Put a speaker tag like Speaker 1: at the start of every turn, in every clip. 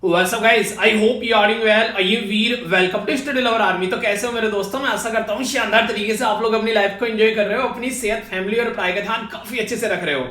Speaker 1: What's up guys? I hope you are doing well. ये वीर welcome to study lover army. तो कैसे हो मेरे दोस्तों? मैं आशा करता हूँ शानदार तरीके से आप लोग अपनी लाइफ को एंजॉय कर रहे हो, अपनी सेहत, फैमिली और पढ़ाई का ध्यान काफी अच्छे से रख रहे हो।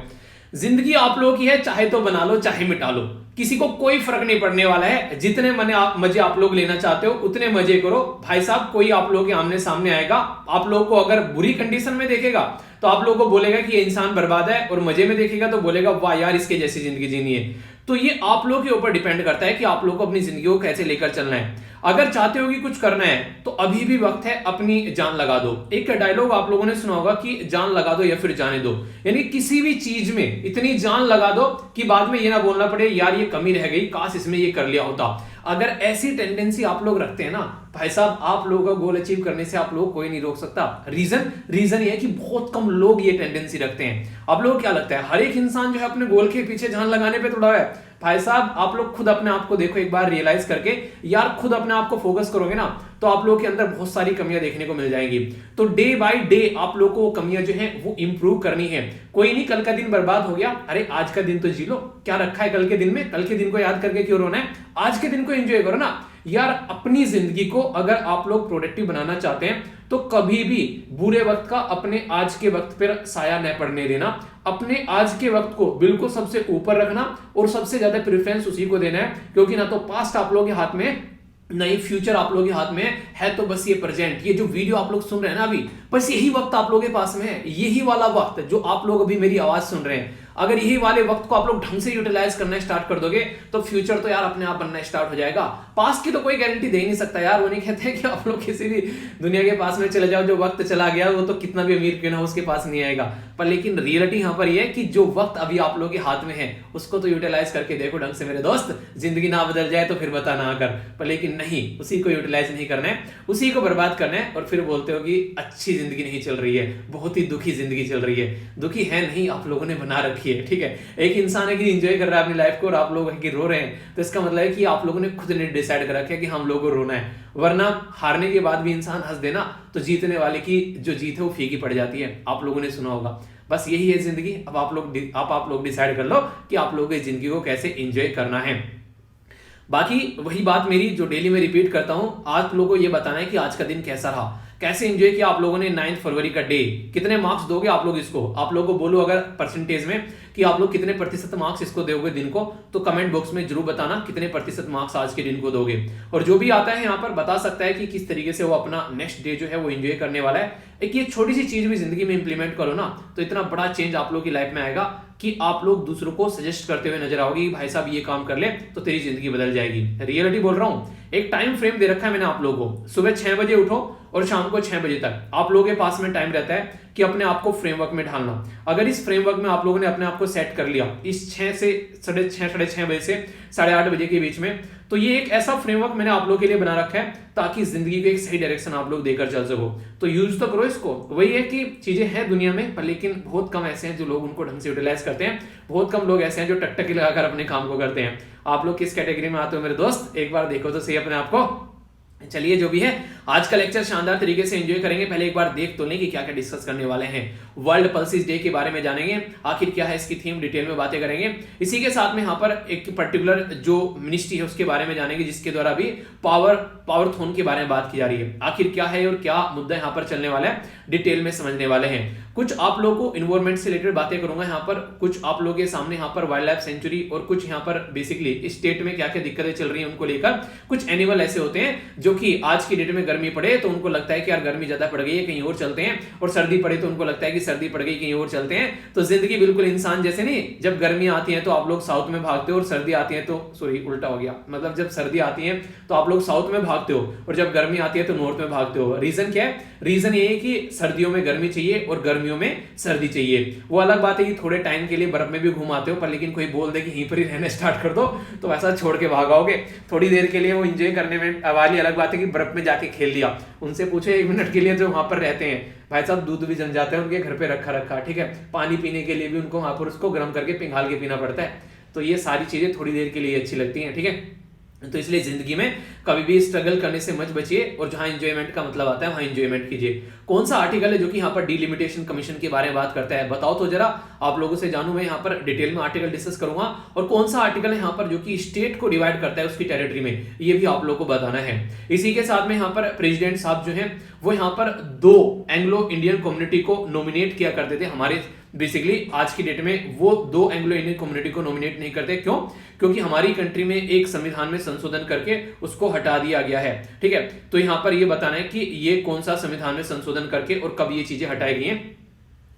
Speaker 1: जिंदगी आप लोगों की है, चाहे तो बना लो चाहे मिटा लो, किसी को कोई फर्क नहीं पड़ने वाला है। जितने मजे आप लोग लेना चाहते हो उतने मजे करो भाई साहब। कोई आप लोगों के आमने सामने आएगा, आप लोगों को अगर बुरी कंडीशन में देखेगा तो आप लोगों को बोलेगा कि ये इंसान बर्बाद है, और मजे में देखेगा तो बोलेगा वाह यार इसके जैसी जिंदगी जीनी है। तो ये आप लोगों के ऊपर डिपेंड करता है कि आप लोगों को अपनी जिंदगी को कैसे लेकर चलना है। अगर चाहते हो कि कुछ करना है तो अभी भी वक्त है, अपनी जान लगा दो। एक डायलॉग आप लोगों ने सुना होगा कि जान लगा दो या फिर जाने दो, यानी किसी भी चीज में इतनी जान लगा दो कि बाद में ये ना बोलना पड़े यार ये कमी रह गई, काश इसमें ये कर लिया होता। अगर ऐसी टेंडेंसी आप लोग रखते हैं ना भाई साहब, आप लोगों का गोल अचीव करने से आप लोग कोई नहीं रोक सकता। रीजन ये है कि बहुत कम लोग ये टेंडेंसी रखते हैं। आप लोग क्या लगता है हर एक इंसान जो है अपने गोल के पीछे जान लगाने पे तुड़ा है? भाई साहब आप लोग खुद अपने आप को देखो एक बार, रियलाइज करके यार खुद अपने आप को फोकस करोगे ना तो आप लोगों के अंदर बहुत सारी कमियां देखने को मिल जाएंगी। तो डे बाय डे आप लोगों को कमियां जो है वो इंप्रूव करनी है। कोई नहीं, कल का दिन बर्बाद हो गया, अरे आज का दिन तो जी लो। क्या रखा है कल के दिन में? कल के दिन को याद करके क्यों रोना है? आज के दिन को एंजॉय करो ना यार। अपनी जिंदगी को अगर आप लोग प्रोडक्टिव बनाना चाहते हैं तो कभी भी बुरे वक्त का अपने आज के वक्त पर साया न पड़ने देना। अपने आज के वक्त को बिल्कुल सबसे ऊपर रखना और सबसे ज्यादा प्रेफरेंस उसी को देना है, क्योंकि ना तो पास्ट आप लोगों के हाथ में नहीं, फ्यूचर आप लोगों के हाथ में है। तो बस ये प्रेजेंट, ये जो वीडियो आप लोग सुन रहे हैं ना अभी, बस यही वक्त आप लोगों के पास में है। यही वाला वक्त जो आप लोग अभी मेरी आवाज सुन रहे हैं, अगर यही वाले वक्त को आप लोग ढंग से यूटिलाइज करना स्टार्ट कर दोगे तो फ्यूचर तो यार अपने आप बनना स्टार्ट हो जाएगा। पास्ट की तो कोई गारंटी दे ही नहीं सकता यार। वो नहीं कहते हैं कि आप लोग किसी भी दुनिया के पास में चले जाओ, जो वक्त चला गया वो तो कितना भी अमीर क्यों ना उसके पास नहीं आएगा। पर लेकिन रियलिटी यहां पर यह है कि जो वक्त अभी आप लोगों के हाथ में है उसको तो यूटिलाइज करके देखो ढंग से मेरे दोस्त। जिंदगी ना बदल जाए तो फिर बता ना कर, पर लेकिन नहीं, उसी को यूटिलाइज नहीं करना है, उसी को बर्बाद करना है। और फिर बोलते हो कि अच्छी जिंदगी नहीं चल रही है, बहुत ही दुखी जिंदगी चल रही है। दुखी है नहीं, आप लोगों ने बना रखी है। ठीक है, एक इंसान है कि एंजॉय कर रहा है अपनी लाइफ को और आप लोग है कि रो रहे हैं, तो इसका मतलब है कि आप लोगों ने खुद ने डिसाइड कर रखा है कि हम लोगों को रोना है। वरना हारने के बाद भी इंसान हंस देना तो जीतने वाले की जो जीत है वो फीकी पड़ जाती है। आप लोगों ने सुना होगा। बस यही है जिंदगी। अब आप लोग डिसाइड कर लो कि आप लोगों की जिंदगी को कैसे एंजॉय करना है। बाकी वही बात मेरी जो डेली में रिपीट करता हूं, आप लोगों को ये बताना है कि आज का दिन कैसा रहा, कैसे एंजॉय किया आप लोगों ने। 9 फरवरी का डे कितने मार्क्स दोगे आप लोग इसको? आप लोगों को बोलो अगर परसेंटेज में कि आप लोग कितने प्रतिशत मार्क्स इसको दोगे दिन को, तो कमेंट बॉक्स में जरूर बताना कितने प्रतिशत मार्क्स आज के दिन को दोगे। और जो भी आता है यहाँ पर बता सकता है कि किस तरीके से वो अपना नेक्स्ट डे जो है वो एंजॉय करने वाला है। एक ये छोटी सी चीज भी जिंदगी में इंप्लीमेंट करो ना तो इतना बड़ा चेंज आप लोग की लाइफ में आएगा कि आप लोग दूसरों को सजेस्ट करते हुए नजर आओगे भाई साहब ये काम कर ले तो तेरी जिंदगी बदल जाएगी। रियलिटी बोल रहा हूं। एक टाइम फ्रेम दे रखा है मैंने आप लोगों को, सुबह 6 बजे उठो और शाम को 6 बजे तक आप लोगों के पास में टाइम रहता है कि अपने आप को फ्रेमवर्क में ढालना। अगर इस फ्रेमवर्क में आप लोगों ने अपने आप को सेट कर लिया इस 6 से 6:30 बजे से 8:30 बजे के बीच में, तो ये एक ऐसा फ्रेमवर्क मैंने आप लोगों के लिए बना रखा है ताकि जिंदगी को एक सही डायरेक्शन आप लोग देकर चल सको। तो यूज तो करो इसको। वही है कि चीजें हैं दुनिया में, पर लेकिन बहुत कम ऐसे हैं जो लोग उनको ढंग से यूटिलाइज करते हैं। बहुत कम लोग ऐसे हैं जो टकटकी लगाकर अपने काम को करते हैं। आप लोग किस कैटेगरी में आते हो मेरे दोस्त? एक बार देखो तो सही अपने आप को। चलिए जो भी है आज का लेक्चर शानदार तरीके से एंजॉय करेंगे। पहले एक बार देख तो लें कि क्या क्या डिस्कस करने वाले हैं। वर्ल्ड पल्सिस डे के बारे में जानेंगे, आखिर क्या है इसकी थीम, डिटेल में बातें करेंगे। इसी के साथ में यहाँ पर एक पर्टिकुलर जो मिनिस्ट्री है उसके बारे में जानेंगे जिसके द्वारा भी पावरथॉन के बारे में बात की जा रही है। आखिर क्या है और क्या मुद्दा यहाँ पर चलने वाला है, डिटेल में समझने वाले हैं। कुछ आप लोगों को इन्वायरमेंट से रिलेटेड बातें करूंगा यहाँ पर, कुछ आप लोगों के सामने यहाँ पर वाइल्ड लाइफ सेंचुरी और कुछ यहाँ पर बेसिकली स्टेट में क्या क्या दिक्कतें चल रही हैं उनको लेकर। कुछ एनिमल ऐसे होते हैं जो कि आज की डेट में गर्मी पड़े तो उनको लगता है कि यार गर्मी ज्यादा पड़ गई है कहीं और चलते हैं, और सर्दी पड़े तो उनको लगता है कि सर्दी पड़ गई कहीं और चलते हैं। तो जिंदगी बिल्कुल इंसान जैसे नहीं, जब गर्मी आती है तो आप लोग साउथ में भागते हो और सर्दी आती है तो सॉरी उल्टा हो गया, मतलब जब सर्दी आती है तो आप लोग साउथ में भागते हो और जब गर्मी आती है तो नॉर्थ में भागते हो। रीजन क्या है? रीजन ये है कि सर्दियों में गर्मी चाहिए और गर्मियों में सर्दी चाहिए। वो अलग बात है कि थोड़े टाइम के लिए बर्फ में भी घुमाते हो, पर लेकिन कोई बोल दे कि यहीं पर ही रहना स्टार्ट कर दो तो वैसा छोड़ के भागोगे थोड़ी देर के लिए। वो एंजॉय करने में वाली अलग बात है कि बर्फ में जाके खेल लिया। उनसे पूछो 1 मिनट के लिए जो वहां पर रहते हैं भाई साहब, दूध भी जम जाते हैं उनके घर पे रखा। ठीक है, पानी पीने के लिए भी उनको वहां पर उसको गर्म करके पिघाल के पीना पड़ता है। तो ये सारी चीजें थोड़ी देर के लिए अच्छी लगती हैं। ठीक है, तो इसलिए जिंदगी में कभी भी स्ट्रगल करने से मत बचिए और जहां एंजॉयमेंट का मतलब आता है वहां एंजॉयमेंट कीजिए। कौन सा आर्टिकल है जो कि यहाँ पर डिलिमिटेशन कमीशन के बारे में बात करता है, बताओ तो जरा, आप लोगों से जानूं। मैं यहाँ पर डिटेल में आर्टिकल डिस्कस करूंगा। और कौन सा आर्टिकल है यहाँ पर जो कि स्टेट को डिवाइड करता है उसकी टेरिटरी में, ये भी आप लोगों को बताना है। इसी के साथ में यहाँ पर प्रेसिडेंट साहब जो है वो यहाँ पर 2 एंग्लो इंडियन कम्युनिटी को नॉमिनेट किया करते थे। हमारे बेसिकली आज की डेट में वो 2 एंग्लो इंडियन कम्युनिटी को नॉमिनेट नहीं करते। क्यों? क्योंकि हमारी कंट्री में एक संविधान में संशोधन करके उसको हटा दिया गया है। ठीक है, तो यहां पर ये बताना है कि ये कौन सा संविधान में संशोधन करके और कब ये चीजें हटाई गई हैं,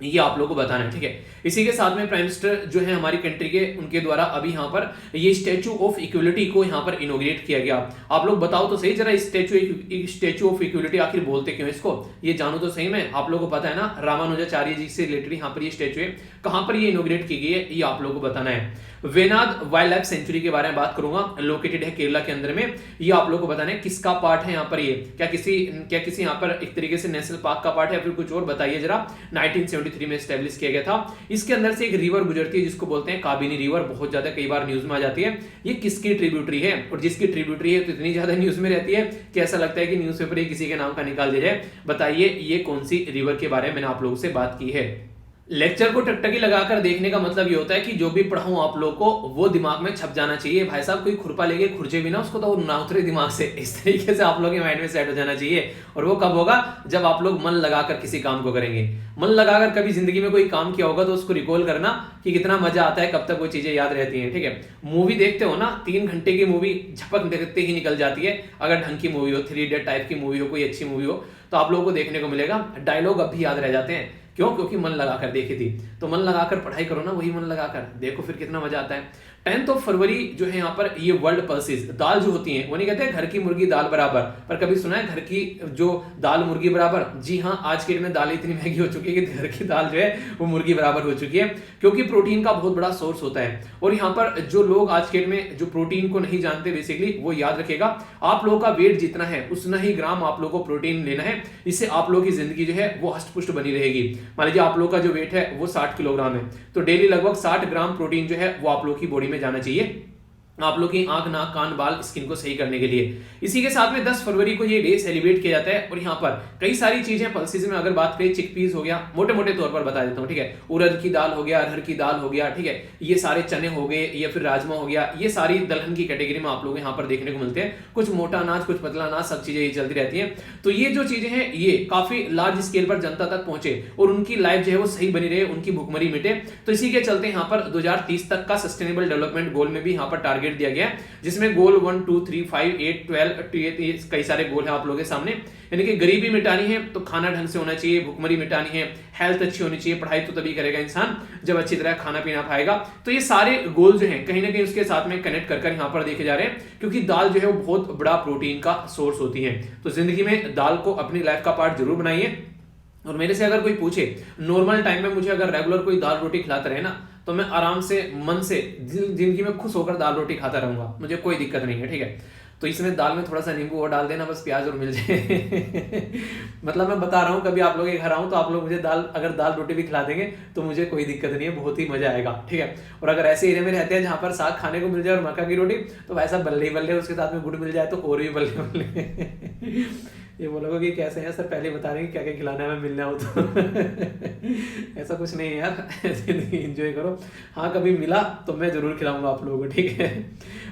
Speaker 1: ये आप लोगों को बताना है। ठीक है, इसी के साथ में प्राइम मिनिस्टर जो है हमारी कंट्री के, उनके द्वारा अभी यहाँ पर ये स्टैचू ऑफ इक्वलिटी को यहाँ पर इनोग्रेट किया गया। आप लोग बताओ तो सही जरा, स्टैचू ऑफ इक्वलिटी आखिर बोलते क्यों इसको, ये जानो तो सही। में आप लोगों को पता है ना, रामानुजाचार्य जी से रिलेटेड यहाँ पर ये स्टैचू है, कहां पर ये इनोग्रेट की गई है ये आप लोगों को बताना है। वेनाद वाइल्ड लाइफ सेंचुरी के बारे में बात करूंगा, लोकेटेड है केरला के अंदर में। ये आप लोगों को बताना है किसका पार्ट है यहाँ पर, ये क्या किसी यहाँ पर एक तरीके से नेशनल पार्क का पार्ट है, फिर कुछ और बताइए जरा। 1973 में एस्टेब्लिश किया गया था। इसके अंदर से एक रिवर गुजरती है जिसको बोलते हैं काबिनी रिवर, बहुत ज्यादा कई बार न्यूज में आ जाती है। ये किसकी ट्रिब्यूटरी है, और जिसकी ट्रिब्यूटरी है तो इतनी ज्यादा न्यूज में रहती है कि ऐसा लगता है कि न्यूज़पेपर ही किसी के नाम का निकाल दिया जाए। बताइए ये कौन सी रिवर के बारे में मैंने आप लोगों से बात की है। लेक्चर को टकटकी लगाकर देखने का मतलब ये होता है कि जो भी पढ़ाऊं आप लोग को वो दिमाग में छप जाना चाहिए। भाई साहब कोई खुरपा लेके खुरचे भी ना उसको तो ना उतरे दिमाग से, इस तरीके से आप लोगों के माइंड में सेट हो जाना चाहिए। और वो कब होगा, जब आप लोग मन लगाकर किसी काम को करेंगे। मन लगाकर कभी जिंदगी में कोई काम किया होगा तो उसको रिकॉल करना कि कितना मजा आता है, कब तक वो चीजें याद रहती हैं। ठीक है, मूवी देखते हो ना, 3 घंटे की मूवी झपक देखते ही निकल जाती है। अगर ढंग की मूवी हो, 3 इडियट टाइप की मूवी हो, कोई अच्छी मूवी हो, तो आप लोगों को देखने को मिलेगा डायलॉग अब भी याद रह जाते हैं। क्यों? क्योंकि मन लगाकर देखी थी। तो मन लगाकर पढ़ाई करो ना, वही मन लगाकर देखो, फिर कितना मजा आता है। 10 फरवरी जो है यहाँ पर ये वर्ल्ड पल्सेस, दाल जो होती है वो नहीं कहते घर की मुर्गी दाल बराबर, पर कभी सुना है घर की जो दाल मुर्गी बराबर? जी हाँ, आज के डेट में दाल इतनी महंगी हो चुकी है कि घर की दाल जो है वो मुर्गी बराबर हो चुकी है, क्योंकि प्रोटीन का बहुत बड़ा सोर्स होता है। और यहाँ पर जो लोग आज के डेट में जो प्रोटीन को नहीं जानते, बेसिकली वो याद रखेगा, आप लोगों का वेट जितना है उतना ही ग्राम आप लोगों को प्रोटीन लेना है। इससे आप लोगों की जिंदगी जो है वो हष्ट-पुष्ट बनी रहेगी। मान लीजिए आप लोगों का जो वेट है वो 60 किलोग्राम है, तो डेली लगभग 60 ग्राम प्रोटीन जो है वो आप लोगों की बॉडी में जाना चाहिए, आप लोग की आंख, नाक, कान, बाल, स्किन को सही करने के लिए। इसी के साथ में 10 फरवरी को ये डे सेलिब्रेट किया जाता है। और यहाँ पर कई सारी चीजें पल्सेस में अगर बात करें, चिकपीस हो गया, मोटे मोटे तौर पर बता देता हूँ। ठीक है, उड़द की दाल हो गया, अरहर की दाल हो गया, ठीक है, ये सारे चने हो गए, या फिर राजमा हो गया, ये सारी दलहन की कैटेगरी में आप लोग यहाँ पर देखने को मिलते हैं। कुछ मोटा अनाज, कुछ पतला अनाज, सब चीजें ये चलती रहती है। तो ये जो चीजें हैं ये काफी लार्ज स्केल पर जनता तक पहुंचे और उनकी लाइफ जो है वो सही बनी रहे, उनकी भुखमरी मिटे। तो इसी के चलते यहाँ पर 2030 तक का सस्टेनेबल डेवलपमेंट गोल में भी यहाँ पर टारगेट दिया गया है, जिसमें गोल 1, 2, 3, 5, 8, 12 कई सारे गोल हैं आप लोगों के सामने। यानी कि गरीबी मिटानी है तो खाना ढंग से होना चाहिए, भुखमरी मिटानी है, हेल्थ अच्छी होनी चाहिए, पढ़ाई तो तभी करेगा इंसान जब अच्छी तरह खाना पीना खाएगा। तो ये सारे गोल जो हैं कहीं ना कहीं उसके साथ में कनेक्ट कर यहाँ पर देखे जा रहे हैं, क्योंकि दाल जो है वो बहुत बड़ा प्रोटीन का सोर्स होती है। तो जिंदगी में दाल को अपनी लाइफ का पार्ट जरूर बनाइए। और मेरे से अगर कोई पूछे नॉर्मल टाइम में मुझे अगर रेगुलर कोई दाल रोटी खिलाता रहे ना, तो मैं आराम से मन से जिंदगी में खुश होकर दाल रोटी खाता रहूंगा, मुझे कोई दिक्कत नहीं है। ठीक है, तो इसमें दाल में थोड़ा सा नींबू और डाल देना, बस प्याज और मिल जाए मतलब मैं बता रहा हूँ, कभी आप लोग के घर आऊं तो आप लोग मुझे अगर दाल रोटी भी खिला देंगे तो मुझे कोई दिक्कत नहीं है, बहुत ही मजा आएगा। ठीक है, और अगर ऐसे एरिया में रहते हैं जहां पर साग खाने को मिल जाए और मक्का की रोटी, तो वैसा बल्ले ही बल्ले, उसके साथ में गुड़ मिल जाए तो और भी बल्ले बल्ले ये बोलोगे कि कैसे हैं सर, पहले बता रहे हैं क्या क्या खिलाना है, मैं मिलना हो तो ऐसा कुछ नहीं है यार, जिंदगी एंजॉय करो। हाँ, कभी मिला तो मैं जरूर खिलाऊंगा आप लोगों को। ठीक है,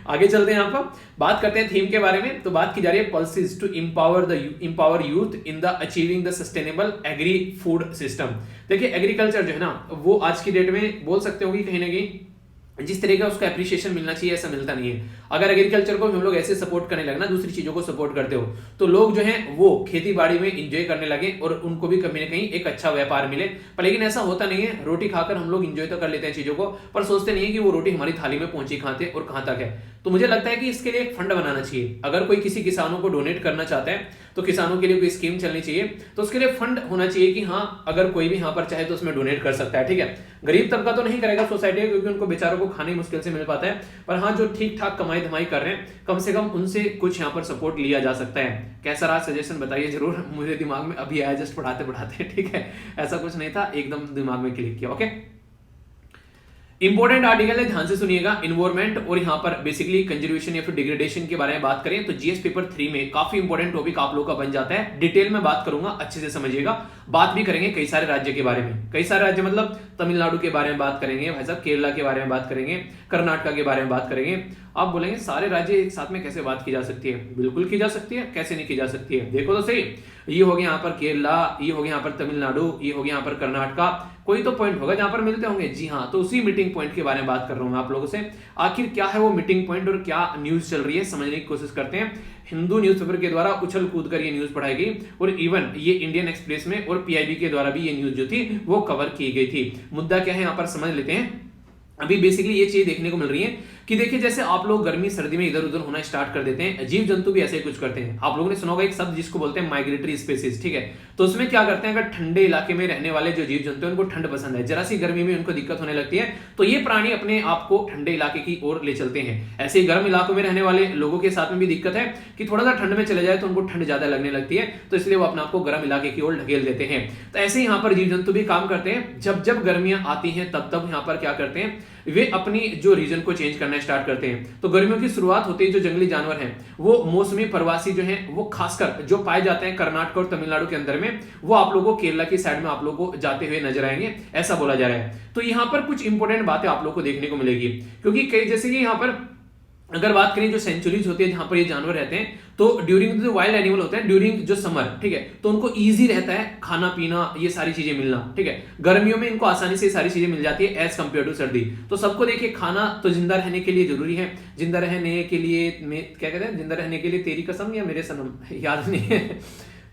Speaker 1: आगे चलते हैं, यहाँ पर बात करते हैं थीम के बारे में। तो बात की जा रही है pulses to empower youth in the achieving the sustainable agri food system. देखिए, एग्रीकल्चर जो है ना वो आज की डेट में बोल सकते हो कि कहीं ना कहीं जिस तरीके का उसका एप्रिसिएशन मिलना चाहिए ऐसा मिलता नहीं है। अगर एग्रीकल्चर को हम लोग ऐसे सपोर्ट करने लगे ना, दूसरी चीजों को सपोर्ट करते हो, तो लोग जो हैं वो खेती बाड़ी में एंजॉय करने लगे और उनको भी कहीं ना कहीं एक अच्छा व्यापार मिले। पर लेकिन ऐसा होता नहीं है। रोटी खाकर हम लोग एंजॉय तो कर लेते हैं चीजों को, पर सोचते नहीं है कि वो रोटी हमारी थाली में पहुंची कहां थे और कहां तक है। तो मुझे लगता है कि इसके लिए एक फंड बनाना चाहिए। अगर कोई किसी किसानों को डोनेट करना चाहता है तो किसानों के लिए कोई स्कीम चलनी चाहिए, तो उसके लिए फंड होना चाहिए कि हाँ, अगर कोई भी यहाँ पर चाहे तो उसमें डोनेट कर सकता है। ठीक है, गरीब तबका तो नहीं करेगा सोसाइटी, क्योंकि उनको बेचारों को खाने मुश्किल से मिल पाता है। पर हाँ, जो ठीक ठाक कमाई धमाई कर रहे हैं, कम से कम उनसे कुछ यहाँ पर सपोर्ट लिया जा सकता है। कैसा रहा सजेशन बताइए जरूर, मुझे दिमाग में अभी आया जस्ट पढ़ाते पढ़ाते। ठीक है, ऐसा कुछ नहीं था, एकदम दिमाग में क्लिक किया। ओके, इंपॉर्टेंट आर्टिकल है, ध्यान से सुनिएगा। इन्वायरमेंट और यहाँ पर बेसिकली कंजर्वेशन या फिर डिग्रेडेशन के बारे में बात करें तो जीएस पेपर 3 में काफी इंपॉर्टेंट टॉपिक आप लोग का बन जाता है। डिटेल में बात करूंगा, अच्छे से समझिएगा। बात भी करेंगे कई सारे राज्य के बारे में, कई सारे राज्य मतलब तमिलनाडु के बारे में बात करेंगे, भाई साहब केरला के बारे में बात करेंगे, कर्नाटक के बारे में बात करेंगे। आप बोलेंगे सारे राज्य एक साथ में कैसे बात की जा सकती है? बिल्कुल की जा सकती है, कैसे नहीं की जा सकती है? देखो तो सही, ये हो गया यहाँ पर केरला, ये हो गया यहाँ पर तमिलनाडु, ये हो गया यहाँ पर कर्नाटक। कोई तो पॉइंट होगा जहां पर मिलते होंगे। जी हाँ, तो उसी मीटिंग पॉइंट के बारे में बात कर रहा हूं मैं आप लोगों से। आखिर क्या है वो मीटिंग पॉइंट और क्या न्यूज चल रही है, समझने की कोशिश करते हैं। हिंदू न्यूज़पेपर के द्वारा उछल कूद कर ये न्यूज पढ़ाई गई और इवन ये इंडियन एक्सप्रेस में और पीआईबी के द्वारा भी ये न्यूज जो थी वो कवर की गई थी। मुद्दा क्या है यहाँ पर समझ लेते हैं। अभी बेसिकली ये चीज देखने को मिल रही है कि देखिए जैसे आप लोग गर्मी सर्दी में इधर उधर होना स्टार्ट कर देते हैं, जीव जंतु भी ऐसे ही कुछ करते हैं। आप लोगों ने सुना होगा एक शब्द जिसको बोलते हैं माइग्रेटरी स्पीसीज, ठीक है। तो उसमें क्या करते हैं, अगर ठंडे इलाके में रहने वाले जो जीव जंतु हैं उनको ठंड पसंद है, जरा सी गर्मी में उनको दिक्कत होने लगती है, तो ये प्राणी अपने आप को ठंडे इलाके की ओर ले चलते हैं। ऐसे ही गर्म इलाकों में रहने वाले लोगों के साथ में भी दिक्कत है कि थोड़ा सा ठंड में चले जाए तो उनको ठंड ज्यादा लगने लगती है, तो इसलिए वो अपने आप को गर्म इलाके की ओर ढकेल देते हैं। तो ऐसे ही यहाँ पर जीव जंतु भी काम करते हैं। जब जब गर्मियां आती हैं तब तब यहाँ पर क्या करते हैं, वे अपनी जो रीजन को चेंज करना स्टार्ट करते हैं। तो गर्मियों की शुरुआत होते ही जो जंगली जानवर हैं वो मौसमी प्रवासी जो हैं वो खासकर जो पाए जाते हैं कर्नाटक और तमिलनाडु के अंदर में, वो आप लोगों को केरला की साइड में आप लोगों को जाते हुए नजर आएंगे, ऐसा बोला जा रहा है। तो यहाँ पर कुछ इंपॉर्टेंट बातें आप लोगों को देखने को मिलेगी, क्योंकि कई जैसे कि यहाँ पर अगर बात करें जो सेंचुरीज होती है जहां पर ये जानवर रहते हैं, तो ड्यूरिंग जो वाइल्ड एनिमल होते हैं ड्यूरिंग जो समर, ठीक है, तो उनको इजी रहता है खाना पीना ये सारी चीजें मिलना, ठीक है। गर्मियों में इनको आसानी से सारी चीजें मिल जाती है एज कंपेयर टू सर्दी। तो सबको देखिए खाना तो जिंदा रहने के लिए जरूरी है। जिंदा रहने के लिए क्या कहते हैं, जिंदा रहने के लिए तेरी कसम या मेरे सनम, याद नहीं है।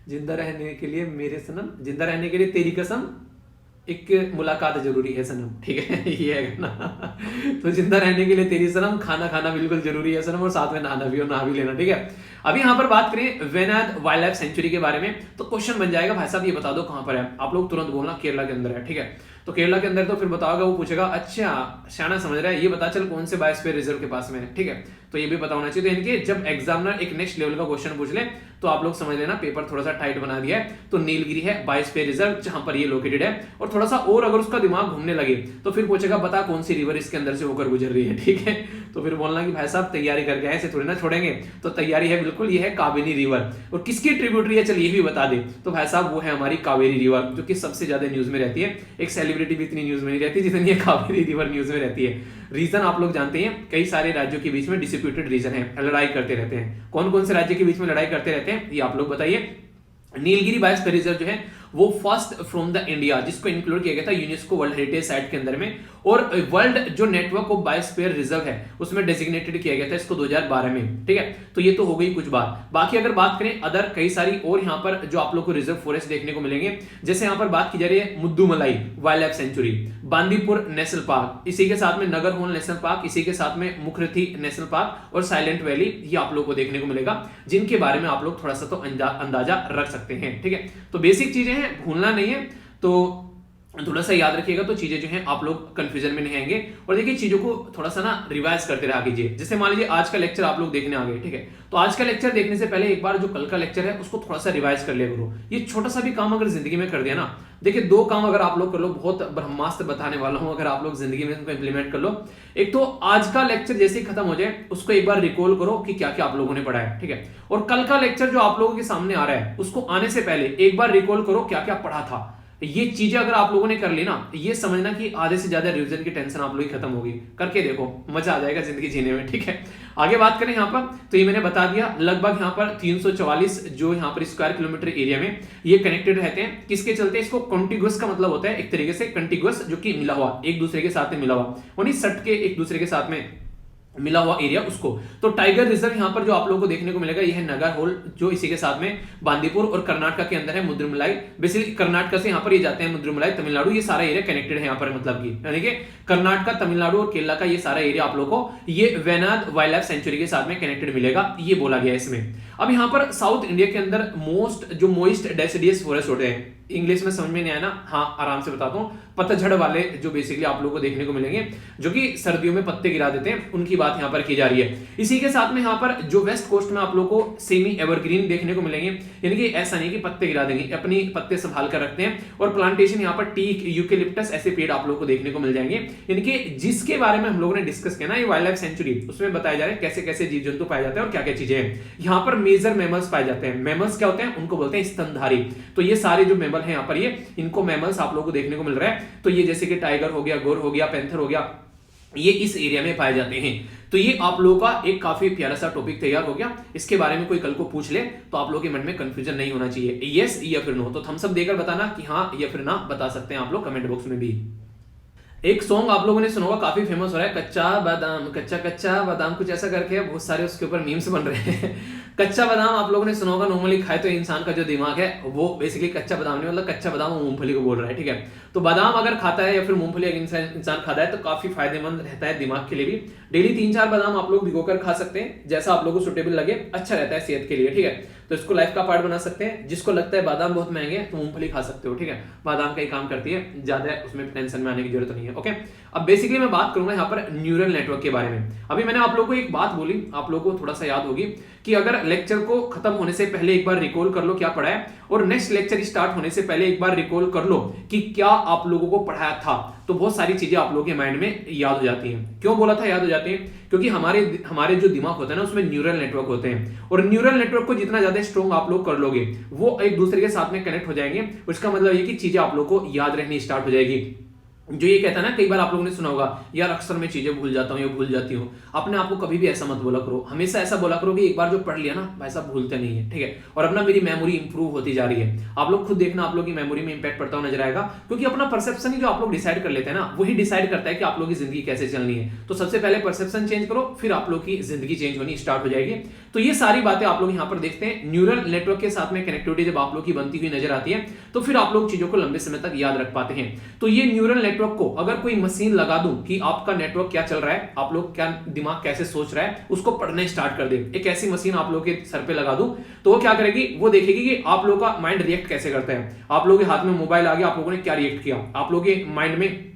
Speaker 1: जिंदा रहने के लिए मेरे सनम, जिंदा रहने के लिए तेरी कसम, एक मुलाकात जरूरी है सनम, ठीक है। ये है ना। तो जिंदा रहने के लिए तेरी सनम, खाना खाना बिल्कुल जरूरी है सनम, और साथ में नहाना भी और नहा भी लेना, ठीक है। अभी यहाँ पर बात करें वेनाड वाइल्ड लाइफ सेंचुरी के बारे में, तो क्वेश्चन बन जाएगा भाई साहब ये बता दो कहां पर है। आप लोग तुरंत बोलना केरला के अंदर है, ठीक है। तो केरला के अंदर तो फिर बताओगे, वो पूछेगा अच्छा शाना समझ रहा है, ये बता चल कौन से बायोस्फीयर रिजर्व के पास में है, ठीक है। तो ये भी पता होना चाहिए। तो इनके जब एग्जामिनर एक नेक्स्ट लेवल का क्वेश्चन पूछ ले तो आप लोग समझ लेना पेपर थोड़ा सा टाइट बना दिया है। तो नीलगिरी है बायोस्फीयर रिजर्व जहां पर ये लोकेटेड है, और थोड़ा सा और अगर उसका दिमाग घूमने लगे तो फिर पूछेगा बता कौन सी रिवर इसके अंदर से होकर गुजर रही है, ठीक है। तो फिर बोलना कि भाई साहब तैयारी करके आए, ऐसे थोड़ी ना छोड़ेंगे। तो तैयारी है बिल्कुल, ये है कावेरी रिवर। और किसकी ट्रिब्यूटरी है चल ये भी बता दे, तो भाई साहब वो है हमारी कावेरी रिवर, जो कि सबसे ज्यादा न्यूज में रहती है। एक सेलिब्रिटी भी इतनी न्यूज में नहीं रहती जितनी कावेरी रिवर न्यूज में रहती है। रीजन आप लोग जानते हैं, कई सारे राज्यों के बीच में डिस्प्यूटेड रीजन है, लड़ाई करते रहते हैं। कौन कौन से राज्य के बीच में लड़ाई करते रहते हैं ये आप लोग बताइए। नीलगिरी बायोस्फीयर रिजर्व जो है वो फर्स्ट फ्रॉम द इंडिया, जिसको इंक्लूड किया गया था यूनेस्को वर्ल्ड हेरिटेज साइट के अंदर में, और वर्ल्ड जो नेटवर्क ऑफ बायोस्फीयर रिजर्व है उसमें डेजिग्नेटेड किया गया था इसको 2012 में, ठीक है। तो ये तो हो गई कुछ बात। बाकी अगर बात करें अदर कई सारी और यहाँ पर जो आप लोग को रिजर्व फॉरेस्ट देखने को मिलेंगे, जैसे यहाँ पर बात की जा रही है Mudumalai wild life sanctuary, Bandipur national park, इसी के साथ में नगरहोल नेशनल पार्क, इसी के साथ में मुखरथी नेशनल पार्क और साइलेंट वैली, ये आप लोग को देखने को मिलेगा, जिनके बारे में आप लोग थोड़ा सा तो अंदाजा रख सकते हैं, ठीक है। तो बेसिक चीजें हैं, भूलना नहीं है, तो थोड़ा सा याद रखिएगा तो चीजें जो हैं आप लोग कंफ्यूजन में नहीं आएंगे। और देखिए चीजों को थोड़ा सा ना रिवाइज करते रहा कीजिए। जैसे मान लीजिए आज का लेक्चर आप लोग देखने आ गए, ठीक है, तो आज का लेक्चर देखने से पहले एक बार जो कल का लेक्चर है उसको थोड़ा सा रिवाइज कर लिया करो। ये छोटा सा भी काम अगर जिंदगी में कर दिया ना, देखिए 2 काम अगर आप लोग कर लो, बहुत ब्रह्मास्त्र बताने वाला हूं, अगर आप लोग जिंदगी में इनको इंप्लीमेंट कर लो। एक तो आज का लेक्चर जैसे ही खत्म हो जाए उसको एक बार रिकॉल करो कि क्या क्या आप लोगों ने पढ़ा है, ठीक है। और कल का लेक्चर जो आप लोगों के सामने आ रहा है उसको आने से पहले एक बार रिकॉल करो क्या क्या पढ़ा था। ये चीजें अगर आप लोगों ने कर ली ना, ये समझना कि आधे से ज्यादा रिवीजन की टेंशन आप लोगों की खत्म होगी। करके देखो, मजा आ जाएगा जिंदगी जीने में, ठीक है। आगे बात करें यहाँ पर, तो ये मैंने बता दिया लगभग यहाँ पर 344 जो यहाँ पर स्क्वायर किलोमीटर एरिया में ये कनेक्टेड रहते हैं। किसके चलते? इसको कॉन्टिगुअस का मतलब होता है एक तरीके से कंटिगुअस, जो कि मिला हुआ, एक दूसरे के साथ में मिला हुआ, यानी सट के एक दूसरे के साथ में मिला हुआ एरिया उसको। तो टाइगर रिजर्व यहाँ पर जो आप लोगों को देखने को मिलेगा ये है नगरहोल, जो इसी के साथ में बांदीपुर, और कर्नाटक के अंदर है मुद्रमलाई। बेसिकली कर्नाटक से यहाँ पर ये जाते हैं मुद्रमलाई, तमिलनाडु, ये सारा एरिया कनेक्टेड है यहाँ पर, मतलब की यानी कि कर्नाटक, तमिलनाडु और केरला का ये सारा एरिया आप लोगों को ये वेनाड वाइल्ड लाइफ सेंचुरी के साथ में कनेक्टेड मिलेगा, ये बोला गया इसमें। अब यहाँ पर साउथ इंडिया के अंदर मोस्ट डेसिडियस फॉरेस्ट होते हैं। इंग्लिश में समझ में नहीं आया ना, हाँ आराम से बताता हूँ। पतझड़ वाले जो बेसिकली आप लोगों को देखने को मिलेंगे, जो कि सर्दियों में पत्ते गिरा देते हैं, उनकी बात यहाँ पर की जा रही है। इसी के साथ में यहाँ पर जो वेस्ट कोस्ट में आप लोगों को सेमी एवरग्रीन देखने को मिलेंगे, यानी कि ऐसा नहीं कि पत्ते गिरा देंगे, अपनी पत्ते संभाल कर रखते हैं। और प्लांटेशन यहाँ पर टीक, यूकेलिप्टस ऐसे पेड़ आप लोगों को देखने को मिल जाएंगे, यानी कि जिसके बारे में हम लोगों ने डिस्कस किया ना ये वाइल्ड लाइफ सेंचुरी, उसमें बताया जा रहा है कैसे कैसे जीव जंतु पाए जाते हैं और क्या क्या चीजें हैं। यहाँ पर मेजर मैमल्स पाए जाते हैं। मैमल्स क्या होते हैं? उनको बोलते हैं स्तनधारी। तो ये सारे जो मैमल हैं यहाँ पर ये इनको मैमल्स आप लोगों को देखने को मिल रहा है। तो ये जैसे कि टाइगर हो गया, गोर हो गया, पैंथर हो गया, ये इस एरिया में पाए जाते हैं। तो ये आप लोगों का एक काफी प्यारा सा टॉपिक तैयार हो गया। इसके बारे में कोई कल को पूछ ले तो आप लोगों के मन में कंफ्यूजन नहीं होना चाहिए, यस या फिर नो। तो थम्स अप देकर बताना कि हाँ या फिर ना बता सकते हैं आप लोग कमेंट बॉक्स में भी। एक सॉन्ग आप लोगों ने सुना होगा, काफी फेमस हो रहा है, कच्चा बादाम कच्चा कच्चा बादाम, कुछ ऐसा करके बहुत सारे उसके ऊपर मीम्स बन रहे हैं। कच्चा बादाम आप लोगों ने सुना होगा, नॉर्मली खाए तो इंसान का जो दिमाग है वो बेसिकली कच्चा बादाम नहीं, मतलब कच्चा बादाम वो मूंगफली को बोल रहा है, ठीक है। तो बादाम अगर खाता है या फिर मूंगफली अगर इंसान खाता है तो काफी फायदेमंद रहता है दिमाग के लिए भी। डेली 3-4 बादाम आप लोग भिगोकर खा सकते हैं, जैसा आप लोगों को सुटेबल लगे, अच्छा रहता है सेहत के लिए, ठीक है। तो इसको लाइफ का पार्ट बना सकते हैं। जिसको लगता है बादाम बहुत महंगे हैं तो मूंगफली खा सकते हो, ठीक है। बादाम का ही काम करती है, ज्यादा उसमें टेंशन में आने की जरूरत नहीं है, ओके। अब बेसिकली मैं बात करूंगा यहाँ पर न्यूरल नेटवर्क के बारे में। अभी मैंने आप लोगों को एक बात बोली, आप लोगों को थोड़ा सा याद होगी कि अगर लेक्चर को खत्म होने से पहले एक बार रिकॉल कर लो क्या पढ़ा है, और नेक्स्ट लेक्चर स्टार्ट होने से पहले एक बार रिकॉल कर लो कि क्या आप लोगों को पढ़ाया था, तो बहुत सारी चीजें आप लोगों के माइंड में याद हो जाती हैं। क्यों बोला था याद हो जाती हैं? क्योंकि हमारे जो दिमाग होता है ना उसमें न्यूरल नेटवर्क होते हैं, और न्यूरल नेटवर्क को जितना ज्यादा स्ट्रॉन्ग आप लोग कर लोगे वो एक दूसरे के साथ में कनेक्ट हो जाएंगे। उसका मतलब ये कि चीजें आप लोग को याद रहनी स्टार्ट हो जाएगी। जो ये कहता है ना, कई बार आप लोगों ने सुना होगा यार अक्सर मैं चीजें भूल जाता हूँ या भूल जाती हूँ। अपने आप को कभी भी ऐसा मत बोला करो, हमेशा ऐसा बोला करो कि एक बार जो पढ़ लिया ना भाई साहब भूलते नहीं है, ठीक है। और अपना मेरी मेमोरी इंप्रूव होती जा रही है। आप लोग खुद देखना आप लोग की मेमोरी में इंपैक्ट पड़ता हुआ नजर आएगा, क्योंकि अपना परसेप्शन ही जो आप लोग डिसाइड कर लेते हैं ना वही डिसाइड करता है कि आप लोग की जिंदगी कैसे चलनी है। तो सबसे पहले परसेप्शन चेंज करो, फिर आप लोग की जिंदगी चेंज होनी स्टार्ट हो जाएगी। तो ये सारी बातें आप लोग यहाँ पर देखते हैं। न्यूरल नेटवर्क के साथ में कनेक्टिविटी जब आप लोग की बनती हुई नजर आती है तो फिर आप लोग चीजों को लंबे समय तक याद रख पाते हैं। तो ये न्यूरल नेटवर्क को अगर कोई मशीन लगा दूं कि आपका नेटवर्क क्या चल रहा है, आप लोग क्या दिमाग कैसे सोच रहा है, उसको पढ़ने स्टार्ट कर दे, एक ऐसी मशीन आप लोग के सर पे लगा दूं तो वो क्या करेगी, वो देखेगी कि आप लोगों का माइंड रिएक्ट कैसे करता है। आप लोगों के हाथ में मोबाइल आ गया, आप लोगों ने क्या रिएक्ट किया, आप लोगों के माइंड में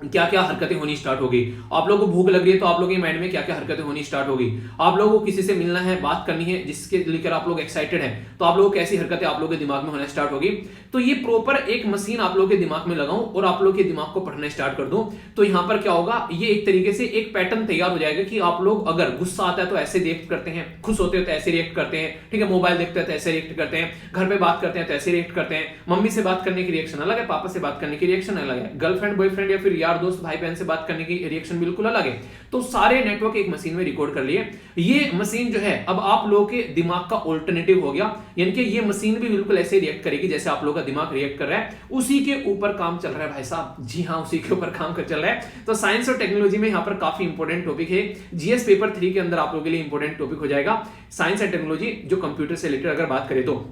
Speaker 1: क्या क्या हरकतें होनी स्टार्ट हो गई। आप लोगों को भूख लग रही है तो आप लोगों के माइंड में क्या क्या हरकतें होनी स्टार्ट हो गई। आप लोगों को किसी से मिलना है, बात करनी है, जिसके लेकर आप लोग एक्साइटेड हैं, तो आप लोगों को कैसी हरकतें आप लोगों के दिमाग में होना स्टार्ट होगी। तो ये प्रॉपर एक मशीन आप लोगों के दिमाग में लगाऊं और आप लोग के दिमाग को पढ़ना स्टार्ट कर दूं तो यहां पर क्या होगा, ये एक तरीके से एक पैटर्न तैयार हो जाएगा कि आप लोग अगर गुस्सा आता है तो ऐसे रिएक्ट करते हैं, खुश होते हो तो ऐसे रिएक्ट करते हैं, ठीक है, मोबाइल देखते हैं तो ऐसे रिएक्ट करते हैं, घर पे बात करते हैं तो ऐसे रिएक्ट करते हैं, मम्मी से बात करने की रिएक्शन अलग है, पापा से बात करने की रिएक्शन अलग है, गर्लफ्रेंड बॉयफ्रेंड या फिर यार दोस्त भाई बहन से बात करने की रिएक्शन बिल्कुल अलग है। तो सारे नेटवर्क एक मशीन में रिकॉर्ड कर लिए। ये मशीन जो है अब आप लोगों के दिमाग का ऑल्टरनेटिव हो गया, यानी कि ये मशीन भी बिल्कुल ऐसे रिएक्ट करेगी जैसे आप लोगों का दिमाग रिएक्ट कर रहा है। उसी के ऊपर काम चल रहा है भाई साहब, जी हाँ उसी के ऊपर काम कर चल रहा है। तो साइंस और टेक्नोलॉजी में यहाँ पर काफी इंपॉर्टेंट टॉपिक है, जीएस पेपर 3 के अंदर आप लोगों के लिए इंपॉर्टेंट टॉपिक हो जाएगा साइंस एंड टेक्नोलॉजी। जो कंप्यूटर से रिलेटेड अगर बात करें तो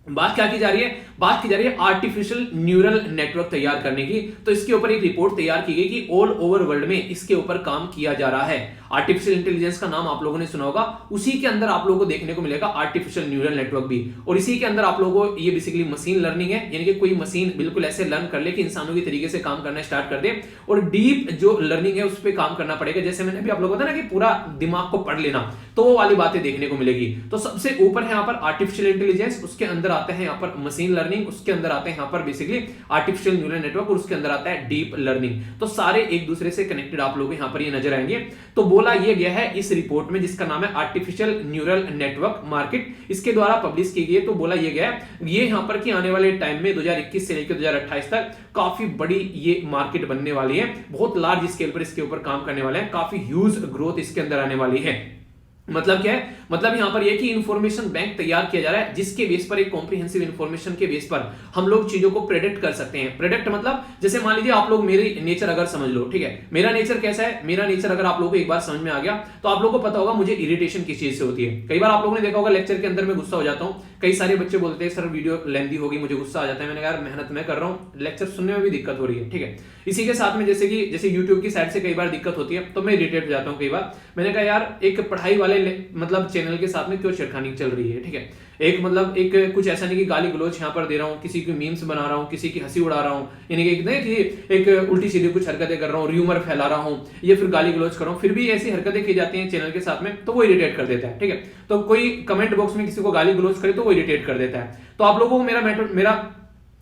Speaker 1: बात क्या की जा रही है, बात की जा रही है आर्टिफिशियल न्यूरल नेटवर्क तैयार करने की। तो इसके ऊपर एक रिपोर्ट तैयार की गई कि ऑल ओवर वर्ल्ड में इसके ऊपर काम किया जा रहा है। आर्टिफिशियल इंटेलिजेंस का नाम आप लोगों ने सुना होगा, उसी के अंदर आप लोगों को देखने को मिलेगा आर्टिफिशियल न्यूरल नेटवर्क भी। और इसी के अंदर आप लोगों को ये बेसिकली मशीन लर्निंग है, यानी कि कोई मशीन बिल्कुल ऐसे लर्न कर ले कि इंसानों की तरीके से काम करना स्टार्ट कर दे। और डीप जो लर्निंग है उस पर काम करना पड़ेगा, जैसे मैंने भी आप लोगों को बताया ना कि पूरा दिमाग को पढ़ लेना, तो वो वाली बातें देखने को मिलेगी। तो सबसे ऊपर है यहाँ पर आर्टिफिशियल इंटेलिजेंस, उसके अंदर आते हैं यहाँ पर मशीन लर्निंग, उसके अंदर आते हैं यहाँ पर बेसिकली आर्टिफिशियल न्यूरल नेटवर्क, और उसके अंदर आता है डीप लर्निंग। तो सारे एक दूसरे से कनेक्टेड आप लोग यहाँ पर ये नजर आएंगे। तो बोला ये गया है इस रिपोर्ट में जिसका नाम है आर्टिफिशियल न्यूरल नेटवर्क मार्केट, इसके द्वारा पब्लिश की गई। तो बोला ये गया ये यहाँ पर कि आने वाले टाइम में 2021 से लेकर 2028 तक काफी बड़ी ये मार्केट बनने वाली है, बहुत लार्ज स्केल पर इसके ऊपर काम करने वाले हैं, काफी ह्यूज ग्रोथ इसके अंदर आने वाली है। मतलब क्या है, मतलब यहां पर यह कि इंफॉर्मेशन बैंक तैयार किया जा रहा है जिसके बेस पर, एक कॉम्प्रिहेंसिव इंफॉर्मेशन के बेस पर हम लोग चीजों को प्रेडिक्ट कर सकते हैं। प्रेडिक्ट मतलब जैसे मान लीजिए आप लोग मेरी नेचर अगर समझ लो, ठीक है, मेरा नेचर कैसा है, मेरा नेचर अगर आप लोगों को एक बार समझ में आ गया तो आप लोगों को पता होगा मुझे इरिटेशन किस चीज से होती है। कई बार आप लोगों ने देखा होगा लेक्चर के अंदर में गुस्सा हो जाता हूं, कई सारे बच्चे बोलते हैं सर वीडियो लेंथी होगी मुझे गुस्सा आ जाता है। मैंने कहा मेहनत मैं कर रहा हूं, लेक्चर सुनने में भी दिक्कत हो रही है, ठीक है। इसी के साथ में जैसे यूट्यूब की साइड से कई बार दिक्कत होती है तो मैं इरिटेट हो जाता हूं कई बार। मैंने कहा यार एक पढ़ाई वाले मतलब चैनल के साथ में क्यों छेड़खानी चल रही है, ठीक है। एक मतलब एक कुछ ऐसा नहीं कि गाली गलौज यहाँ पर दे रहा हूँ, किसी की मीम्स बना रहा हूँ, किसी की हंसी उड़ा रहा हूँ, यानी कि एक उल्टी सीधी कुछ हरकतें कर रहा हूँ, र्यूमर फैला रहा हूँ या फिर गाली गलौज कर रहा हूँ, फिर भी ऐसी हरकतें की जाती हैं चैनल के साथ में तो वो इरिटेट कर देता है, ठीक है। तो कोई कमेंट बॉक्स में किसी को गाली गलौज करे तो वो इरिटेट कर देता है। तो आप लोगों को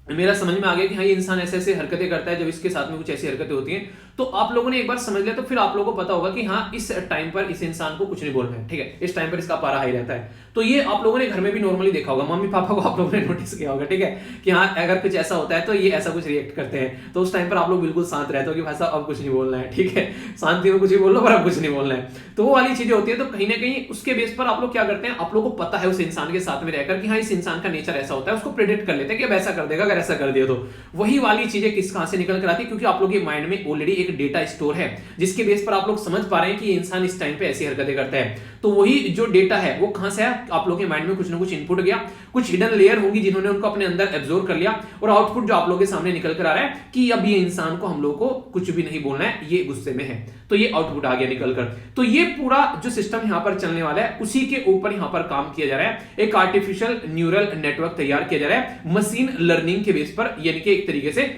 Speaker 1: मेरा समझ में आ गया कि हाँ ये इंसान ऐसे ऐसे हरकतें करता है, जब इसके साथ में कुछ ऐसी हरकतें होती हैं तो आप लोगों ने एक बार समझ लिया तो फिर आप लोगों को पता होगा कि हाँ इस टाइम पर इस इंसान को कुछ नहीं बोलना है, ठीक है। इस टाइम पर इसका पारा हाई रहता है। तो ये आप लोगों ने घर में भी नॉर्मली देखा होगा, मम्मी पापा को आप लोगों ने नोटिस किया होगा, ठीक है, कि हाँ अगर कुछ ऐसा होता है तो ये ऐसा कुछ रिएक्ट करते हैं। तो उस टाइम पर आप लोग बिल्कुल शांत रहते हो कि भाई साहब अब कुछ नहीं बोलना है, ठीक है, शांति में कुछ भी बोल लो पर अब कुछ नहीं बोलना है। तो वो वाली चीजें होती है। तो कहीं ना कहीं उसके बेस पर आप लोग क्या करते हैं, आप लोगों को पता है उस इंसान के साथ में रहकर कि हाँ इस इंसान का नेचर ऐसा होता है, उसको प्रेडिक्ट कर लेते हैं कि अब ऐसा कर देगा, अगर ऐसा कर दिया तो वही वाली चीजें किस कहां से निकल कर आती है, क्योंकि आप लोग के माइंड में ऑलरेडी एक डेटा स्टोर है जिसके बेस पर आप लोग समझ पा रहे हैं कि ये इंसान इस टाइम पे ऐसी हरकतें करता है। तो वही जो डेटा है वो कहां से है, आप लोग के माइंड में कुछ ना कुछ इनपुट गया, कुछ हिडन लेयर होंगी जिन्होंने उनको अपने अंदर एब्जॉर्ब कर लिया और आउटपुट जो आप लोगों के सामने निकल कर आ रहा है कि अब ये इंसान को हम लोग को कुछ भी नहीं बोलना है, ये गुस्से में है, तो ये आउटपुट आ गया निकल कर। तो ये पूरा जो सिस्टम यहां पर चलने वाला है उसी के ऊपर यहां पर काम किया जा रहा है। एक आर्टिफिशियल न्यूरल नेटवर्क तैयार किया जा रहा है मशीन लर्निंग के बेस पर, यानी कि एक तरीके से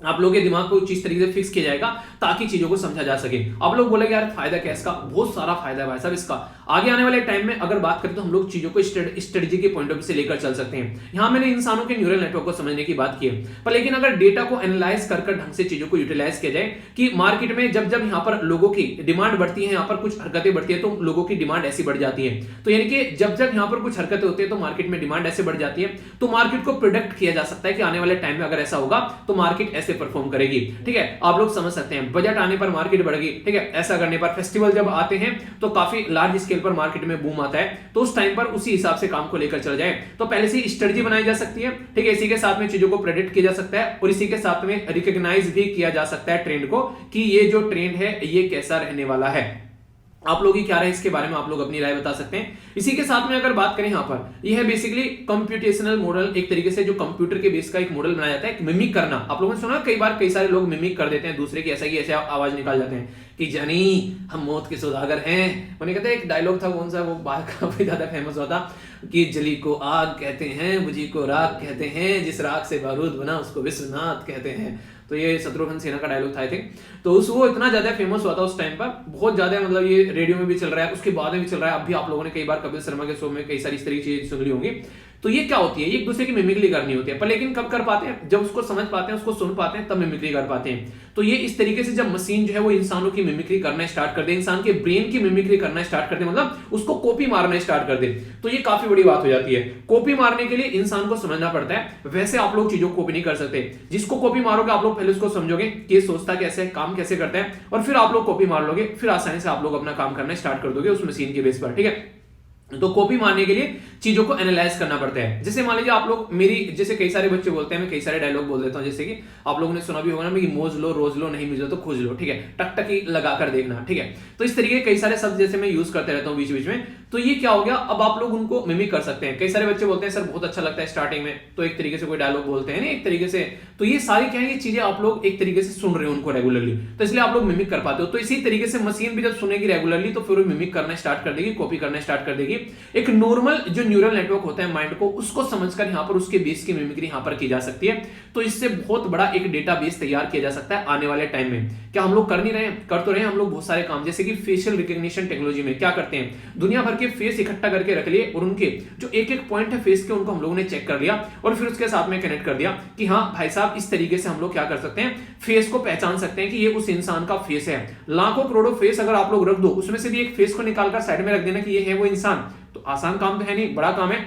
Speaker 1: आप लोगों के दिमाग को इस तरीके से फिक्स किया जाएगा ताकि चीजों को समझा जा सके। आप लोग बोलेंगे यार फायदा क्या है इसका, बहुत सारा फायदा है भाई साहब इसका। आगे आने वाले टाइम में अगर बात करें तो हम लोग चीजों को स्ट्रेटजी के पॉइंट ऑफ व्यू से लेकर चल सकते हैं। यहां मैंने इंसानों के न्यूरल नेटवर्क को समझने की बात की है, पर लेकिन अगर डेटा को एनालाइज कर ढंग से चीजों को यूटिलाइज किया जाए कि मार्केट में जब जब यहां पर लोगों की डिमांड बढ़ती है, यहां पर कुछ हरकतें बढ़ती है तो लोगों की डिमांड ऐसी बढ़ जाती है। तो यानी कि जब जब यहां पर कुछ हरकतें होती है तो मार्केट में डिमांड ऐसे बढ़ जाती है, तो मार्केट को प्रोडक्ट किया जा सकता है कि आने वाले टाइम में अगर ऐसा होगा तो मार्केट ऐसे परफॉर्म करेगी, ठीक है। आप लोग समझ सकते हैं बजट आने पर मार्केट बढ़ेगी, ठीक है, ऐसा करने पर फेस्टिवल जब आते हैं तो काफी लार्ज स्केल पर मार्केट में बूम आता है, तो उस टाइम पर उसी हिसाब से काम को लेकर चल जाए तो पहले से स्ट्रेटजी बनाई जा सकती है, ठीक है। इसी के साथ में चीजों को प्रेडिक्ट किया जा सकता है और इसी के साथ में रिकॉग्नाइज भी किया जा सकता है ट्रेंड को कि ये जो ट्रेंड है ये कैसा रहने वाला है। आप लोग की क्या राय इसके बारे में आप लोग अपनी राय बता सकते हैं। इसी के साथ में अगर बात करें यहां पर यह है बेसिकली कंप्यूटेशनल मॉडल, एक तरीके से जो कंप्यूटर के बेस का एक मॉडल बनाया जाता है, एक मिमिक करना। आप लोगों ने सुना कई बार कई सारे लोग मिमिक कर देते हैं दूसरे की ऐसे आवाज निकाल जाते हैं कि जानी हम मौत के सौदागर हैं। उन्हें कहते हैं एक डायलॉग था कौन सा, वो बात काफी ज्यादा फेमस हुआ था कि जली को आग कहते हैं, बुझी को राख कहते हैं, जिस राख से बारूद बना उसको विश्वनाथ कहते हैं। तो ये शत्रुघ्न सिन्हा का डायलॉग था आई थिंक। तो वो इतना ज्यादा फेमस हुआ था उस टाइम पर, बहुत ज्यादा, मतलब ये रेडियो में भी चल रहा है, उसके बाद में भी चल रहा है। अब भी आप लोगों ने कई बार कपिल शर्मा के शो में कई सारी इस तरह की चीजें सुन ली होंगी। तो ये क्या होती है, ये एक दूसरे की मिमिक्री करनी होती है, पर लेकिन कब कर पाते हैं, जब उसको समझ पाते हैं, उसको सुन पाते हैं, तब मिमिक्री कर पाते हैं। तो ये इस तरीके से जब मशीन जो है वो इंसानों की मिमिक्री करना स्टार्ट कर दे, इंसान के ब्रेन की मिमिक्री करना स्टार्ट कर दे, मतलब उसको कॉपी मारना स्टार्ट कर दे, तो ये काफी बड़ी बात हो जाती है। कॉपी मारने के लिए इंसान को समझना पड़ता है, वैसे आप लोग चीजों को कॉपी नहीं कर सकते। जिसको कॉपी मारोगे आप लोग पहले उसको समझोगे कि सोचता कैसे है, काम कैसे करता है, और फिर आप लोग कॉपी मार लोगे, फिर आसानी से आप लोग अपना काम करना स्टार्ट कर दोगे उस मशीन के बेस पर, ठीक है। तो कॉपी मारने के लिए चीजों को एनालाइज करना पड़ता है। जैसे मान लीजिए आप लोग मेरी, जैसे कई सारे बच्चे बोलते हैं, मैं कई सारे डायलॉग बोल देता हूं, जैसे कि आप लोगों ने सुना भी होगा ना कि मौज लो रोज लो नहीं मिलो तो खोज लो, ठीक है, टकटकी लगा कर देखना, ठीक है। तो इस तरीके कई सारे शब्द जैसे मैं यूज करते रहता हूं बीच बीच में। तो ये क्या हो गया, अब आप लोग उनको मिमिक कर सकते हैं। कई सारे बच्चे बोलते हैं सर बहुत अच्छा लगता है स्टार्टिंग में, तो एक तरीके से कोई डायलॉग बोलते हैं ना एक तरीके से, तो ये सारी क्या है, ये चीजें आप लोग एक तरीके से सुन रहे हो उनको रेगुलरली, तो इसलिए आप लोग मिमिक कर पाते हो। तो इसी तरीके से मशीन भी जब सुनेगी रेगुलरली तो फिर वो मिमिक करना स्टार्ट कर देगी, कॉपी करना स्टार्ट कर देगी। एक नॉर्मल जो न्यूरल नेटवर्क होता है माइंड को, उसको समझकर यहां पर उसके बेस की मिमिक्री यहां पर की जा सकती है। तो इससे बहुत बड़ा एक डेटा बेस तैयार किया जा सकता है आने वाले टाइम में। क्या हम लोग कर नहीं रहे हैं, कर तो रहे हैं हम लोग बहुत सारे काम, जैसे कि फेशियल रिकॉग्निशन टेक्नोलॉजी में क्या करते हैं, दुनिया भर के फेस इकट्ठा करके रख लिए और उनके जो एक एक पॉइंट है फेस के उनको हम लोगों ने चेक कर लिया और फिर उसके साथ में कनेक्ट कर दिया कि हाँ भाई साहब इस तरीके से हम लोग क्या कर सकते हैं, फेस को पहचान सकते हैं कि ये उस इंसान का फेस है। लाखों करोड़ों फेस अगर आप लोग रख दो, उसमें से भी एक फेस को निकालकर साइड में रख देना कि ये है वो इंसान, तो आसान काम तो है नहीं, बड़ा काम है।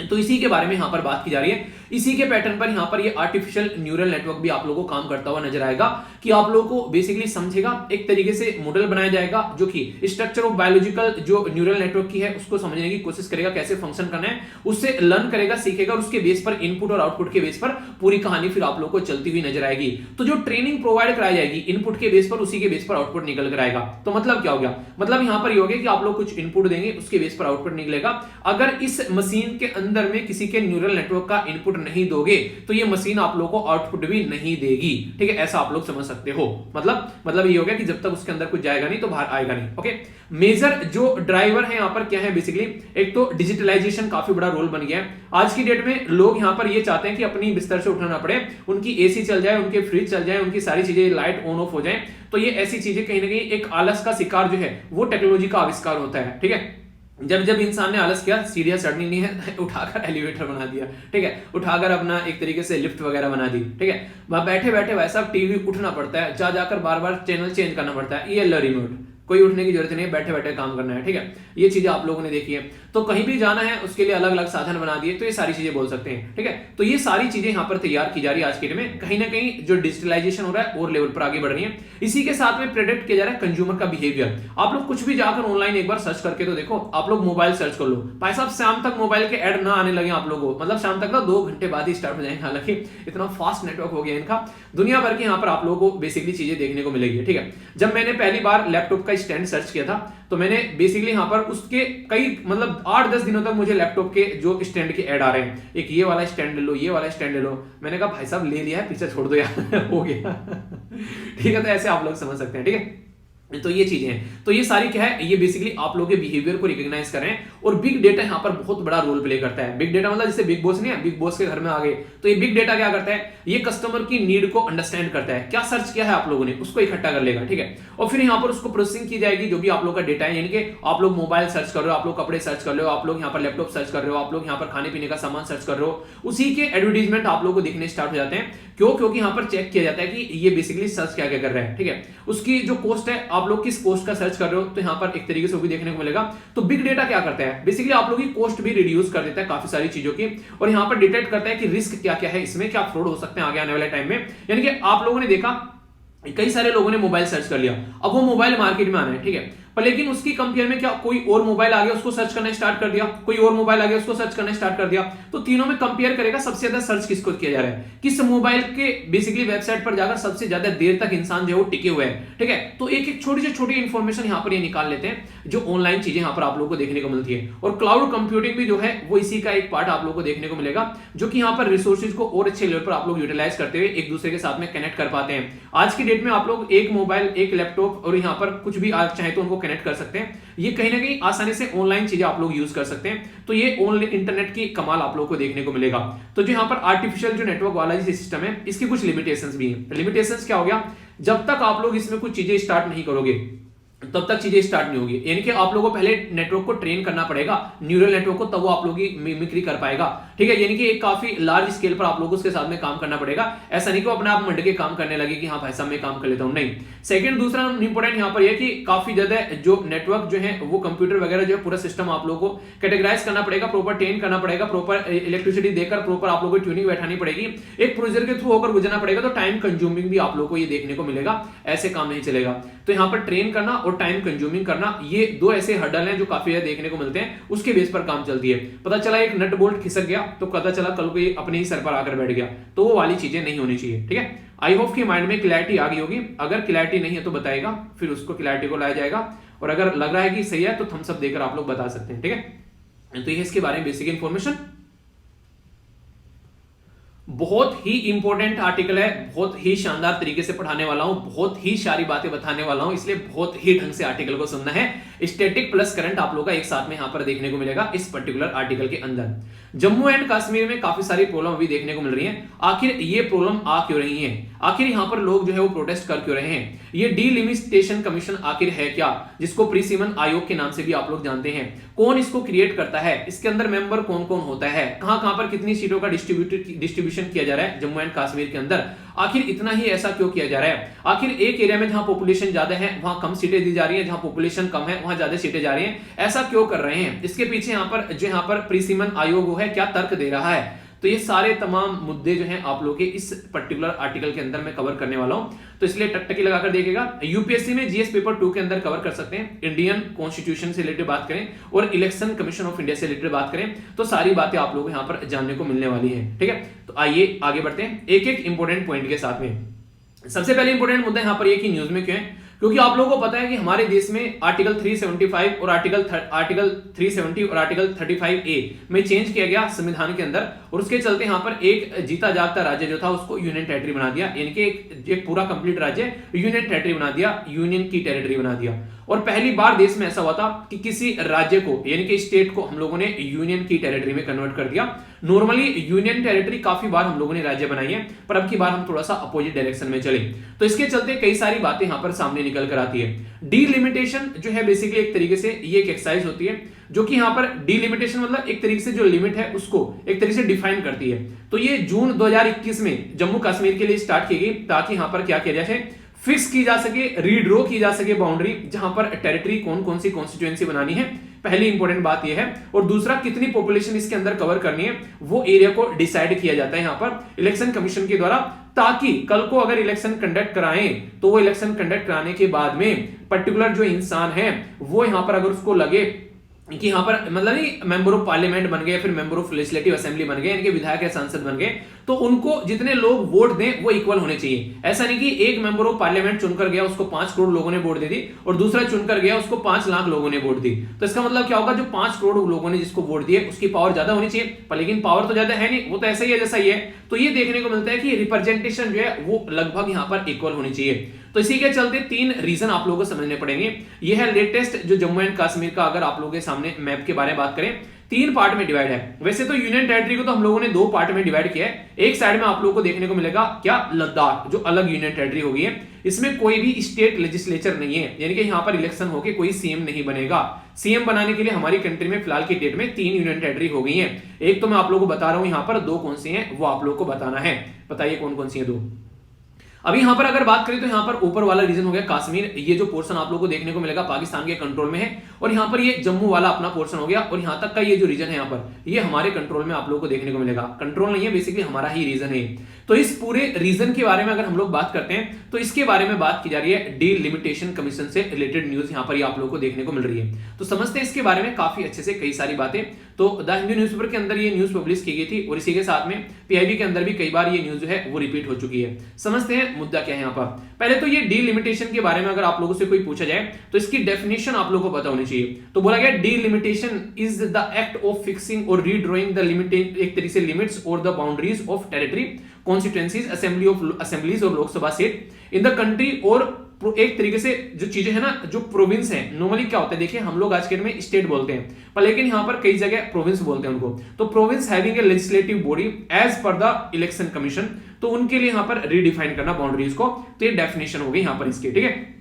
Speaker 1: तो इसी के बारे में यहां पर बात की जा रही है। इसी के पैटर्न पर यहां पर ये आर्टिफिशियल न्यूरल नेटवर्क भी आप लोगों को काम करता हुआ नजर आएगा कि आप लोगों को बेसिकली समझेगा, एक तरीके से मॉडल बनाया जाएगा जो कि स्ट्रक्चर ऑफ बायोलॉजिकल जो न्यूरल नेटवर्क की है उसको समझने की कोशिश करेगा, कैसे फंक्शन करना है, उससे लर्न करेगा, सीखेगा और उसके बेस पर इनपुट और आउटपुट के बेस पर पूरी कहानी फिर आप लोगों को चलती हुई नजर आएगी। तो जो ट्रेनिंग प्रोवाइड कराई जाएगी इनपुट के बेस पर, उसी के बेस पर आउटपुट निकल कर आएगा। तो मतलब क्या हो गया, मतलब यहां पर ये हो गया कि आप लोग कुछ इनपुट देंगे, उसके बेस पर आउटपुट निकलेगा। अगर इस मशीन के अंदर में किसी के न्यूरल नेटवर्क का इनपुट नहीं दोगे तो ये मशीन आप लोगों को आउटपुट भी नहीं देगी, ठीक है, ऐसा आप लोग समझ सकते हो। मतलब ये हो गया कि जब तक उसके अंदर कुछ जाएगा नहीं तो बाहर आएगा नहीं। ओके, मेजर जो ड्राइवर है यहां पर क्या है, बेसिकली एक तो डिजिटलाइजेशन काफी बड़ा रोल बन गया है। आज की डेट में लोग यहां पर ये चाहते हैं कि अपनी बिस्तर से उठना पड़े, उनकी एसी चल जाए, उनके फ्रिज चल जाए, उनकी सारी चीजें लाइट ऑन ऑफ हो जाए। तो ये ऐसी चीजें कहीं ना कहीं एक आलस का शिकार जो है वो टेक्नोलॉजी का आविष्कार होता है, ठीक है। जब इंसान ने आलस किया, सीढ़ियां चढ़नी नहीं है, उठाकर एलिवेटर बना दिया, ठीक है, उठाकर अपना एक तरीके से लिफ्ट वगैरह बना दी, ठीक है। वहां बैठे बैठे वैसा टीवी उठना पड़ता है, जाकर बार बार चैनल चेंज करना पड़ता है, ये लो रिमोट, कोई उठने की जरूरत नहीं है, बैठे बैठे काम करना है, ठीक है। ये चीजें आप लोगों ने देखी है। तो कहीं भी जाना है उसके लिए अलग अलग साधन बना दिए, तो ये सारी चीजें बोल सकते हैं, ठीक है। तो ये सारी चीजें यहाँ पर तैयार की जा रही है आज के डेट में। कहीं ना कहीं जो डिजिटलाइजेशन हो रहा है और लेवल पर आगे बढ़ रही है। इसी के साथ में प्रेडिक्ट किया जा रहा है कंज्यूमर का बिहेवियर। आप लोग कुछ भी जाकर ऑनलाइन एक बार सर्च करके तो देखो, आप लोग मोबाइल सर्च कर लो, भाई साहब शाम तक मोबाइल के ऐड ना आने लगे आप लोगों को, मतलब शाम तक ना 2 घंटे बाद ही स्टार्ट हो जाएंगे, हालांकि इतना फास्ट नेटवर्क हो गया इनका। दुनिया भर के यहाँ पर आप लोगों को बेसिकली चीजें देखने को मिलेगी, ठीक है। जब मैंने पहली बार लैपटॉप का स्टैंड सर्च किया था तो मैंने बेसिकली यहाँ पर उसके कई मतलब 8-10 दिनों तक मुझे लैपटॉप के जो स्टैंड के ऐड आ रहे हैं, एक ये वाला स्टैंड ले लो, ये वाला स्टैंड ले लो। मैंने कहा भाई साहब ले लिया है, पीछे छोड़ दो यार हो गया ठीक है। तो ऐसे आप लोग समझ सकते हैं, ठीक है। तो ये चीजें हैं, तो ये सारी क्या है, ये बेसिकली आप लोगों के बिहेवियर को रिकॉग्नाइज कर रहे हैं। और बिग डेटा यहाँ पर बहुत बड़ा रोल प्ले करता है। बिग डेटा मतलब जैसे बिग बॉस नहीं है, बिग बॉस के घर में आ गए, तो ये बिग डेटा क्या करता है, ये कस्टमर की नीड को अंडरस्टैंड करता है। क्या सर्च किया है आप लोगों ने, उसको इकट्ठा कर लेगा, ठीक है। और फिर यहाँ पर उसको प्रोसेसिंग की जाएगी, जो भी आप लोग का डेटा है, यानी कि आप लोग मोबाइल सर्च कर रहे हो, आप लोग कपड़े सर्च कर रहे हो, आप लोग यहाँ पर लैपटॉप सर्च कर रहे हो, आप लोग यहाँ पर खाने पीने का सामान सर्च कर रहे हो, उसी के एडवर्टीजमेंट आप लोग को दिखने स्टार्ट हो जाते हैं। क्यों? क्योंकि यहाँ पर चेक किया जाता है कि ये बेसिकली सर्च क्या क्या कर रहा है, ठीक है। उसकी जो कॉस्ट है, आप लोग किस कॉस्ट का सर्च कर रहे हो, तो यहाँ पर एक तरीके से वो भी देखने को मिलेगा। तो बिग डेटा क्या करता है, बेसिकली आप लोगों की कॉस्ट भी रिड्यूस कर देता है काफी सारी चीजों की, और यहाँ पर डिटेक्ट करता है कि रिस्क क्या क्या है, इसमें क्या फ्रॉड हो सकते हैं आगे आने वाले टाइम में। यानी कि आप लोगों ने देखा कई सारे लोगों ने मोबाइल सर्च कर लिया, अब वो मोबाइल मार्केट में आना है, ठीक है, पर लेकिन उसकी कंपेयर में क्या कोई और मोबाइल आ गया, उसको सर्च करना स्टार्ट कर दिया, कोई और मोबाइल आ गया, उसको सर्च करना स्टार्ट कर दिया। तो तीनों में कंपेयर करेगा सबसे ज्यादा सर्च किसको किया जा रहा है, किस मोबाइल के बेसिकली वेबसाइट पर जाकर सबसे ज्यादा देर तक इंसान जो है वो टिके हुए हैं, ठीक है। तो एक एक छोटी से छोटी इंफॉर्मेशन यहाँ पर ये निकाल लेते हैं, जो ऑनलाइन चीजें यहाँ पर आप लोगों को देखने को मिलती है। और क्लाउड कंप्यूटिंग भी जो है वो इसी का एक पार्ट आप लोगों को देखने को मिलेगा, जो कि यहाँ पर रिसोर्सेज को और अच्छे लेवल पर आप लोग यूटिलाइज करते हुए एक दूसरे के साथ में कनेक्ट कर पाते हैं। आज की डेट में आप लोग एक मोबाइल, एक लैपटॉप और यहाँ पर कुछ भी आप चाहे तो उनको कनेक्ट कर सकते हैं। ये कहीं ना कहीं आसानी से ऑनलाइन चीजें आप लोग यूज कर सकते हैं। तो ये ऑनलाइन इंटरनेट की कमाल आप लोगों को देखने को मिलेगा। तो जो यहाँ पर आर्टिफिशियल जो नेटवर्क वाला जो सिस्टम है, इसकी कुछ लिमिटेशंस भी हैं। लिमिटेशंस क्या हो गया, जब तक आप लोग इसमें कुछ चीजें स्टार्ट नहीं करोगे तब तक चीजें स्टार्ट नहीं होगी। यानी कि आप लोगों को पहले नेटवर्क को ट्रेन करना पड़ेगा, न्यूरल नेटवर्क को, तब वो आप लोगों की मिमिक्री कर पाएगा, ठीक है। यानी कि एक काफी लार्ज स्केल पर आप लोगों को उसके साथ में काम करना पड़ेगा। ऐसा नहीं कि अपने आप मंड के काम करने लगे कि हाँ भाई साहब मैं काम कर लेता हूं, नहीं। सेकंड, दूसरा इंपॉर्टेंट यहाँ पर यह कि काफी ज्यादा जो नेटवर्क जो है वो कंप्यूटर वगैरह जो है पूरा सिस्टम आप लोगों को कैटेगराइज करना पड़ेगा, प्रॉपर ट्रेन करना पड़ेगा, प्रॉपर इलेक्ट्रिसिटी देकर प्रॉपर आप लोगों को ट्यूनिंग बैठानी पड़ेगी, एक प्रोसीजर के थ्रू होकर गुजरना पड़ेगा। तो टाइम कंज्यूमिंग भी आप लोगों को ये देखने को मिलेगा, ऐसे काम नहीं चलेगा। तो यहाँ पर ट्रेन करना और टाइम कंज्यूमिंग करना, ये दो ऐसे हर्डल हैं जो काफी ज्यादा देखने को मिलते हैं, उसके बेस पर काम चलती है। पता चला एक नट बोल्ट खिसक गया तो पता चला कल को ये अपने ही सर पर आकर बैठ गया, तो वो वाली चीजें नहीं होनी चाहिए, ठीक है। आई होप कि माइंड में क्लैरिटी आ गई होगी। अगर क्लैरिटी नहीं है तो बताएगा, फिर उसको क्लैरिटी को लाया जाएगा, और अगर लग रहा है कि सही है तो थम्स अप देकर आप लोग बता सकते हैं, ठीक है। तो ये इसके बारे में बेसिक इंफॉर्मेशन। बहुत ही इंपॉर्टेंट आर्टिकल है, बहुत ही शानदार तरीके से पढ़ाने वाला हूं, बहुत ही सारी बातें बताने वाला हूं, इसलिए बहुत ही ढंग से आर्टिकल को सुनना है। स्टैटिक प्लस करंट आप लोगों का एक साथ में यहां पर देखने को मिलेगा इस पर्टिकुलर आर्टिकल के अंदर। जम्मू एंड कश्मीर में काफी सारी प्रॉब्लम अभी देखने को मिल रही है। आखिर ये प्रॉब्लम आ क्यों रही है, आखिर यहां पर लोग जो है वो प्रोटेस्ट कर क्यों रहे हैं, ये डीलिमिटेशन कमीशन आखिर है क्या, जिसको प्रीसीमन आयोग के नाम से भी आप लोग जानते हैं, कौन इसको क्रिएट करता है, इसके अंदर मेंबर कौन कौन होता है, कहां कहां पर कितनी सीटों का डिस्ट्रीब्यूशन किया जा रहा है जम्मू एंड कश्मीर के अंदर, आखिर इतना ही ऐसा क्यों किया जा रहा है, आखिर एक एरिया में जहां पॉपुलेशन ज्यादा है वहां कम सीटें दी जा रही है, जहां पॉपुलेशन कम है वहां ज्यादा सीटें जा रही हैं, ऐसा क्यों कर रहे हैं, इसके पीछे यहाँ पर प्रीसीमन आयोग है क्या तर्क दे रहा है। तो ये सारे तमाम मुद्दे जो हैं आप लोगों के इस पर्टिकुलर आर्टिकल के अंदर मैं कवर करने वाला हूं, तो इसलिए टकटकी लगाकर देखिएगा। यूपीएससी में जीएस पेपर 2 के अंदर कवर कर सकते हैं, इंडियन कॉन्स्टिट्यूशन से रिलेटेड बात करें और इलेक्शन कमीशन ऑफ इंडिया से रिलेटेड बात करें, तो सारी बातें आप लोगों को यहाँ पर जानने को मिलने वाली है, ठीक है। तो आइए आगे बढ़ते हैं एक एक इंपॉर्टेंट पॉइंट के साथ में। सबसे पहले इंपॉर्टेंट मुद्दा यहाँ पर ये कि न्यूज में क्यों है, क्योंकि आप लोगों को पता है कि हमारे देश में आर्टिकल 375 और आर्टिकल 370 और आर्टिकल 35A में चेंज किया गया संविधान के अंदर, और उसके चलते यहाँ पर एक जीता जागता राज्य जो था उसको यूनियन टेरिटरी बना दिया, यानी कि एक पूरा कंप्लीट राज्य यूनियन टेरिटरी बना दिया, यूनियन की टेरिटरी बना दिया। और पहली बार देश में ऐसा हुआ था कि किसी राज्य को यानी कि स्टेट को हम लोगों ने यूनियन की टेरिटरी में कन्वर्ट कर दिया। नॉर्मली यूनियन टेरिटरी काफी बार हम लोगों ने राज्य बनाई है, पर अब की बार हम थोड़ा सा अपोजिट डायरेक्शन में चले, तो इसके चलते कई सारी बातें यहां पर सामने निकल कर आती है। डीलिमिटेशन जो है बेसिकली एक तरीके से ये एक एक्सरसाइज होती है जो कि यहां पर डीलिमिटेशन मतलब एक तरीके से जो लिमिट है उसको एक तरीके से डिफाइन करती है। तो ये जून 2021 में जम्मू कश्मीर के लिए स्टार्ट की गई ताकि यहां पर क्या किया जाए, फिक्स की जा सके, रीड्रॉ की जा सके बाउंड्री, जहां पर टेरिटरी कौन कौन सी कॉन्स्टिट्यूएंसी बनानी है, पहली इंपॉर्टेंट बात यह है। और दूसरा कितनी पॉपुलेशन इसके अंदर कवर करनी है वो एरिया को डिसाइड किया जाता है यहां पर इलेक्शन कमीशन के द्वारा, ताकि कल को अगर इलेक्शन कंडक्ट कराएं तो वो इलेक्शन कंडक्ट कराने के बाद में पर्टिकुलर जो इंसान है वो यहां पर अगर उसको लगे कि यहाँ पर मतलब नहीं मेंबर ऑफ पार्लियामेंट बन गए, फिर मेंबर ऑफ लेजिस्लेटिव असेंबली बन गए, इनके विधायक या सांसद बन गए, तो उनको जितने लोग वोट दें वो इक्वल होने चाहिए। ऐसा नहीं कि एक मेंबर ऑफ पार्लियामेंट चुनकर गया उसको 5 करोड़ लोगों ने वोट दे दी और दूसरा चुनकर गया उसको 5 लाख लोगों ने वोट दी, तो इसका मतलब क्या होगा, जो 5 करोड़ लोगों ने जिसको वोट दिए उसकी पावर ज्यादा होनी चाहिए, पर लेकिन पावर तो ज्यादा है नहीं, वो तो ऐसा ही है जैसा ही है। तो ये देखने को मिलता है कि रिप्रेजेंटेशन जो है वो लगभग यहाँ पर इक्वल होनी चाहिए। तो इसी के चलते 3 रीजन आप लोगों को समझने पड़ेंगे। ये है लेटेस्ट जो जम्मू एंड कश्मीर का अगर आप लोगों के सामने मैप के बारे में बात करें 3 पार्ट में डिवाइड है। वैसे तो यूनियन टेरिटरी को तो हम लोगों ने 2 पार्ट में डिवाइड किया है। एक साइड में आप लोगों को देखने को मिलेगा क्या, लद्दाख, जो अलग यूनियन टेरिटरी होगी है, इसमें कोई भी स्टेट लेजिस्लेचर नहीं है, यानी कि यहाँ पर इलेक्शन होके कोई सीएम नहीं बनेगा। सीएम बनाने के लिए हमारी कंट्री में फिलहाल की डेट में 3 यूनियन टेरिटरी हो गई है। एक तो मैं आप लोगों को बता रहा हूं यहाँ पर, 2 कौन सी हैं वो आप लोगों को बताना है। बताइए कौन कौन सी है 2। अभी यहां पर अगर बात करें तो यहां पर ऊपर वाला रीजन हो गया कश्मीर, ये जो पोर्शन आप लोगों को देखने को मिलेगा पाकिस्तान के कंट्रोल में है, और यहां पर ये जम्मू वाला अपना पोर्शन हो गया, और यहां तक का ये जो रीजन है यहां पर ये हमारे कंट्रोल में आप लोगों को देखने को मिलेगा। कंट्रोल नहीं है, बेसिकली हमारा ही रीजन है। तो इस पूरे रीजन के बारे में अगर हम लोग बात करते हैं तो इसके बारे में बात की जा रही है डीलिमिटेशन कमीशन से रिलेटेड न्यूज यहां पर ये आप लोगों को देखने को मिल रही है। तो समझते हैं इसके बारे में काफी अच्छे से कई सारी बातें। तो द हिंदू न्यूज़पेपर के अंदर ये न्यूज पब्लिश की गई थी, और इसी के साथ में पीआईबी के अंदर भी कई बार ये न्यूज जो है वो रिपीट हो चुकी है। समझते हैं मुद्दा क्या है यहाँ पर। पहले तो ये डीलिमिटेशन के बारे में अगर आप लोगों से कोई पूछा जाए तो इसकी डेफिनेशन आप लोगों को पता होनी चाहिए। तो बोला गया delimitation is the act of fixing और रीड्रॉइंग द लिमिट, एक तरीके से लिमिट्स और the boundaries of territory, constituencies, assemblies और Lok Sabha seat in the country. और एक तरीके से जो चीजें है ना, जो प्रोविंस है, नॉर्मली क्या होता है, देखिए हम लोग आज के में स्टेट बोलते हैं, पर लेकिन यहां पर कई जगह प्रोविंस बोलते हैं उनको। तो province having a legislative body as per the election commission, तो उनके लिए यहां पर रीडिफाइन करना बाउंड्रीज को। तो ये डेफिनेशन हो गई यहां पर इसकी, ठीक है,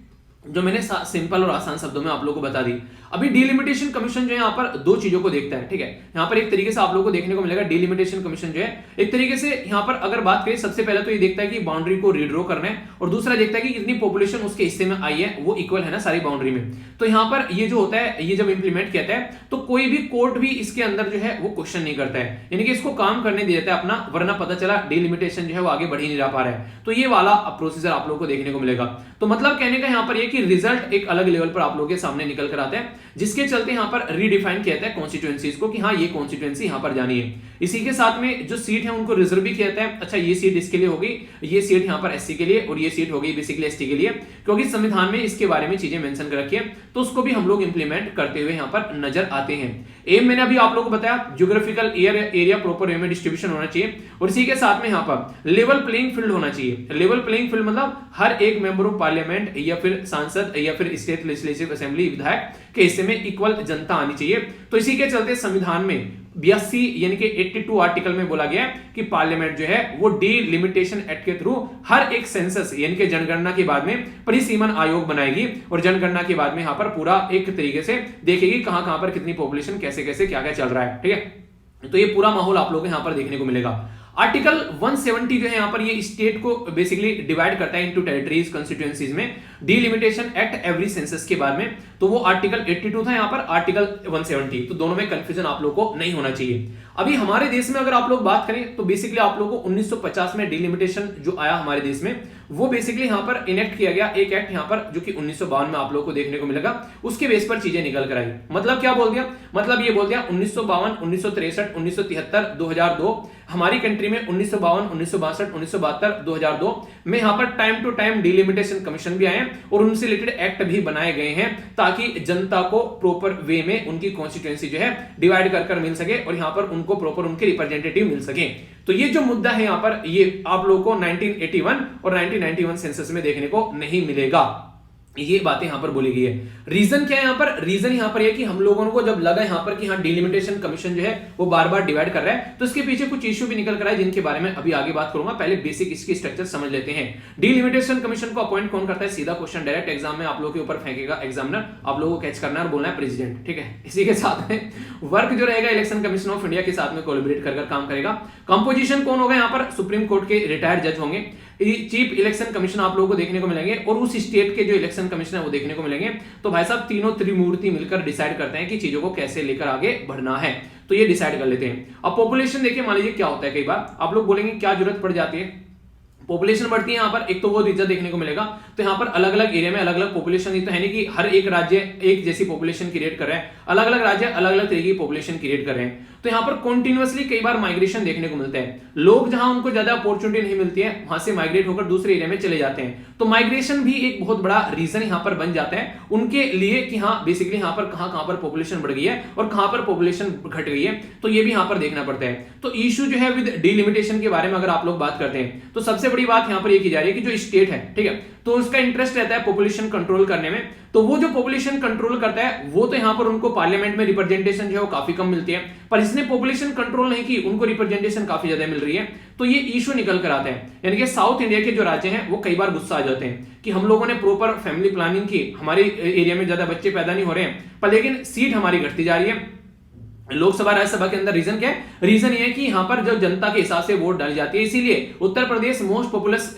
Speaker 1: जो मैंने सिंपल और आसान शब्दों में आप लोगों को बता दी। अभी डीलिमिटेशन कमीशन जो है यहाँ पर 2 चीजों को देखता है, ठीक है। यहाँ पर एक तरीके से आप लोगों को देखने को मिलेगा डीलिमिटेशन कमीशन जो है एक तरीके से यहाँ पर अगर बात करें, सबसे पहले तो ये देखता है कि बाउंड्री को रीड्रॉ करना है, और दूसरा देखता है कि कितनी पॉपुलेशन उसके हिस्से में आई है वो इक्वल है ना सारी बाउंड्री में। तो यहाँ पर ये जो होता है, ये जब इंप्लीमेंट किया है तो कोई भी कोर्ट भी इसके अंदर जो है वो क्वेश्चन नहीं करता है, यानी कि इसको काम करने दे देता है अपना, वरना पता चला डीलिमिटेशन जो है वो आगे बढ़ ही नहीं पा रहा है। तो ये वाला प्रोसीजर आप लोगों को देखने को मिलेगा। तो मतलब कहने का यहाँ पर ये कि रिजल्ट एक अलग लेवल पर आप लोगों के सामने निकल कर आते हैं, जिसके चलते यहाँ पर रीडिफाइन किया जाता है कॉन्स्टिट्यूएंसीज को कि हाँ ये कॉन्स्टिट्यूएंसी यहाँ पर जानी है। इसी के साथ में जो सीट है उनको रिजर्व भी किया जाता है। अच्छा, ये सीट इसके लिए होगी, ये सीट यहाँ पर एससी के लिए, और ये सीट होगी बेसिकली एसटी के लिए, क्योंकि संविधान में इसके बारे में चीजें मेंशन कर रखी है, तो उसको भी हम लोग इंप्लीमेंट करते हुए यहाँ पर नजर आते हैं। एम मैंने अभी आप लोगों को बताया, ज्योग्राफिकल एरिया प्रॉपर वे में डिस्ट्रीब्यूशन होना चाहिए, और इसी के साथ में यहाँ पर लेवल प्लेइंग फील्ड होना चाहिए। लेवल प्लेइंग फील्ड मतलब हर एक मेंबर ऑफ पार्लियामेंट या फिर सांसद या फिर स्टेट लेजिस्लेटिव असेंबली विधायक के हिस्से में इक्वल जनता आनी चाहिए। तो इसी के चलते संविधान में 82 यानी कि 82 आर्टिकल में बोला गया कि पार्लियामेंट जो है वो डीलिमिटेशन एक्ट के थ्रू हर एक सेंसस यानी कि जनगणना के बाद में परिसीमन आयोग बनाएगी, और जनगणना के बाद में यहाँ पर पूरा एक तरीके से देखेगी कहां कहां पर कितनी पॉपुलेशन, कैसे कैसे क्या क्या चल रहा है, ठीक है। तो ये पूरा माहौल आप लोगों को यहाँ पर देखने को मिलेगा। आर्टिकल 170 जो है यहाँ पर ये स्टेट को बेसिकली डिवाइड करता है इनटू टेरिटरीज, कॉन्स्टिट्यूएंसीज में डीलिमिटेशन एक्ट एवरी सेंसस के बाद में। तो वो आर्टिकल 82 था, यहाँ पर आर्टिकल 170, तो दोनों में कंफ्यूजन आप लोगों को नहीं होना चाहिए। अभी हमारे देश में अगर आप लोग बात करें तो बेसिकली आप लोगों को 1950 में डीलिमिटेशन जो आया हमारे देश में, वो बेसिकली यहाँ पर इनेक्ट किया गया एक एक्ट यहाँ पर, जो कि 1952 में आप लोगों को देखने को मिलेगा। उसके बेस पर चीजें निकल कर आई। मतलब क्या बोल दिया, मतलब ये बोल दिया 1952, 1963, 1973, 2002 हमारी कंट्री में 1952, 1962, 1972, 2002 में यहाँ पर time to time delimitation commission भी आए हैं और उनसे रिलेटेड एक्ट भी बनाए गए हैं ताकि जनता को प्रॉपर वे में उनकी कॉन्स्टिट्यूएंसी जो है डिवाइड कर मिल सके और यहाँ पर उनको प्रॉपर उनके रिप्रेजेंटेटिव मिल सके। तो ये जो मुद्दा है यहाँ पर, ये आप लोगों को 1981 और 1991 सेंसस में देखने को नहीं मिलेगा। ये बातें यहां पर बोली गई है। रीजन क्या है यहां पर? रीजन यहां पर ये कि हम लोगों को जब लगा यहां पर कि हाँ डिलिमिटेशन कमीशन जो है वो बार बार डिवाइड कर रहा है, तो इसके पीछे कुछ इश्यू भी निकल कर आए जिनके बारे में अभी आगे बात करूंगा। पहले बेसिक इसकी स्ट्रक्चर समझ लेते हैं। डिलिमिटेशन कमीशन को अपॉइंट कौन करता है? सीधा क्वेश्चन डायरेक्ट एग्जाम में आप लोगों के ऊपर फेंकेगा एग्जामिनर, आप लोगों को कैच करना है और बोलना है प्रेसिडेंट, ठीक है। इसी के साथ में वर्क जो रहेगा इलेक्शन कमीशन ऑफ इंडिया के साथ में कोलैबोरेट कर काम करेगा। कंपोजिशन कौन होगा यहाँ पर? सुप्रीम कोर्ट के रिटायर्ड जज होंगे। चीफ इलेक्शन कमीशन आप लोगों को देखने को मिलेंगे और उस स्टेट के जो इलेक्शन कमीशन है वो देखने को मिलेंगे। तो भाई साहब तीनों त्रिमूर्ति मिलकर डिसाइड करते हैं कि चीजों को कैसे लेकर आगे बढ़ना है, तो ये डिसाइड कर लेते हैं। अब पॉपुलेशन देखिए, मान लीजिए क्या होता है, कई बार आप लोग बोलेंगे क्या जरूरत पड़ जाती है, पॉपुलेशन बढ़ती है यहाँ पर, एक तो वो रीजन देखने को मिलेगा। तो यहाँ पर अलग अलग एरिया में अलग अलग पॉपुलेशन, ये तो है नहीं कि हर एक राज्य एक जैसी पॉपुलेशन क्रिएट कर रहे हैं, अलग अलग राज्य अलग अलग तरीके की पॉपुलेशन क्रिएट कर रहे हैं। तो यहाँ पर कॉन्टिन्यूअसली कई बार माइग्रेशन देखने को मिलता है। लोग जहां उनको ज्यादा अपॉर्चुनिटी नहीं मिलती है वहां से माइग्रेट होकर दूसरे एरिया में चले जाते हैं। तो माइग्रेशन भी एक बहुत बड़ा रीजन यहाँ पर बन जाता है उनके लिए कि हाँ बेसिकली यहाँ पर कहां पर पॉपुलेशन बढ़ गई है और कहां पर पॉपुलेशन घट गई है, तो ये भी यहाँ पर देखना पड़ता है। तो इशू जो है विद डिलिमिटेशन के बारे में अगर आप लोग बात करते हैं तो सबसे बड़ी बात यहाँ पर ये की जा रही है कि जो स्टेट है, ठीक है, तो उसका इंटरेस्ट रहता है पॉपुलेशन कंट्रोल करने में। तो वो जो पॉपुलेशन कंट्रोल करता है वो तो यहां पर उनको पार्लियामेंट में रिप्रेजेंटेशन जो है वो काफी कम मिलती है, पर इसने पॉपुलेशन कंट्रोल नहीं की, उनको रिप्रेजेंटेशन काफी ज्यादा मिल रही है। तो ये इशू निकल कर आता है, यानी कि साउथ इंडिया के जो राज्य हैं वो कई बार गुस्सा आ जाते हैं कि हम लोगों ने प्रॉपर फैमिली प्लानिंग की, हमारे एरिया में ज्यादा बच्चे पैदा नहीं हो रहे हैं, पर लेकिन सीट हमारी घटती जा रही है लोकसभा राज्यसभा के अंदर। रीजन क्या है? रीजन ये है कि यहां पर जो जनता के हिसाब से वोट डाली जाती है, इसीलिए Uttar Pradesh most populous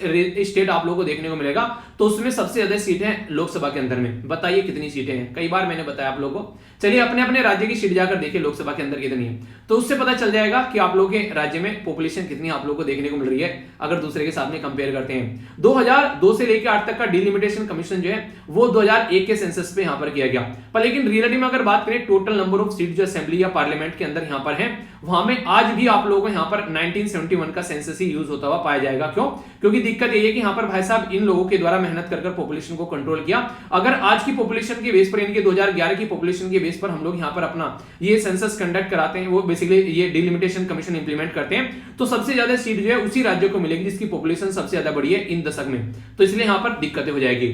Speaker 1: state आप लोगों को देखने को मिलेगा। तो उसमें सबसे ज्यादा सीटें हैं लोकसभा के अंदर में। बताइए कितनी सीटें हैं? कई बार मैंने बताया आप लोगों को। चलिए अपने अपने राज्य की सीट जाकर देखिए लोकसभा के अंदर कितनी है, तो उससे पता चल जाएगा कि आप लोगों के राज्य में पॉपुलेशन कितनी आप लोगों को देखने को मिल रही है अगर दूसरे के साथ में कंपेयर करते हैं। 2002 से लेकर 8 तक का डिलिमिटेशन कमीशन जो है वो 2001 के सेंसस पे यहां पर किया गया। पर लेकिन रियलिटी में अगर बात करें टोटल नंबर ऑफ सीट जो असेंबली या पार्लियामेंट के अंदर यहां पर है, वहां में आज भी आप लोगों को यहां पर 1971 का सेंसस ही यूज होता हुआ पाया जाएगा। क्यों? क्योंकि दिक्कत यही है कि यहां पर भाई साहब इन लोगों के द्वारा मेहनत कर पॉपुलेशन को कंट्रोल किया। अगर आज की पॉपुलेशन के बेस पर, यानी कि 2011 की पॉपुलेशन के बेस पर हम लोग यहां पर अपना ये सेंसस कंडक्ट कराते हैं, वो बेसिकली ये डिलिमिटेशन कमीशन इंप्लीमेंट करते हैं, तो सबसे ज्यादा सीट जो है उसी राज्य को मिलेगी जिसकी पॉपुलेशन सबसे ज्यादा बढ़ी है इन दशक में। तो इसलिए यहां पर दिक्कतें हो जाएगी।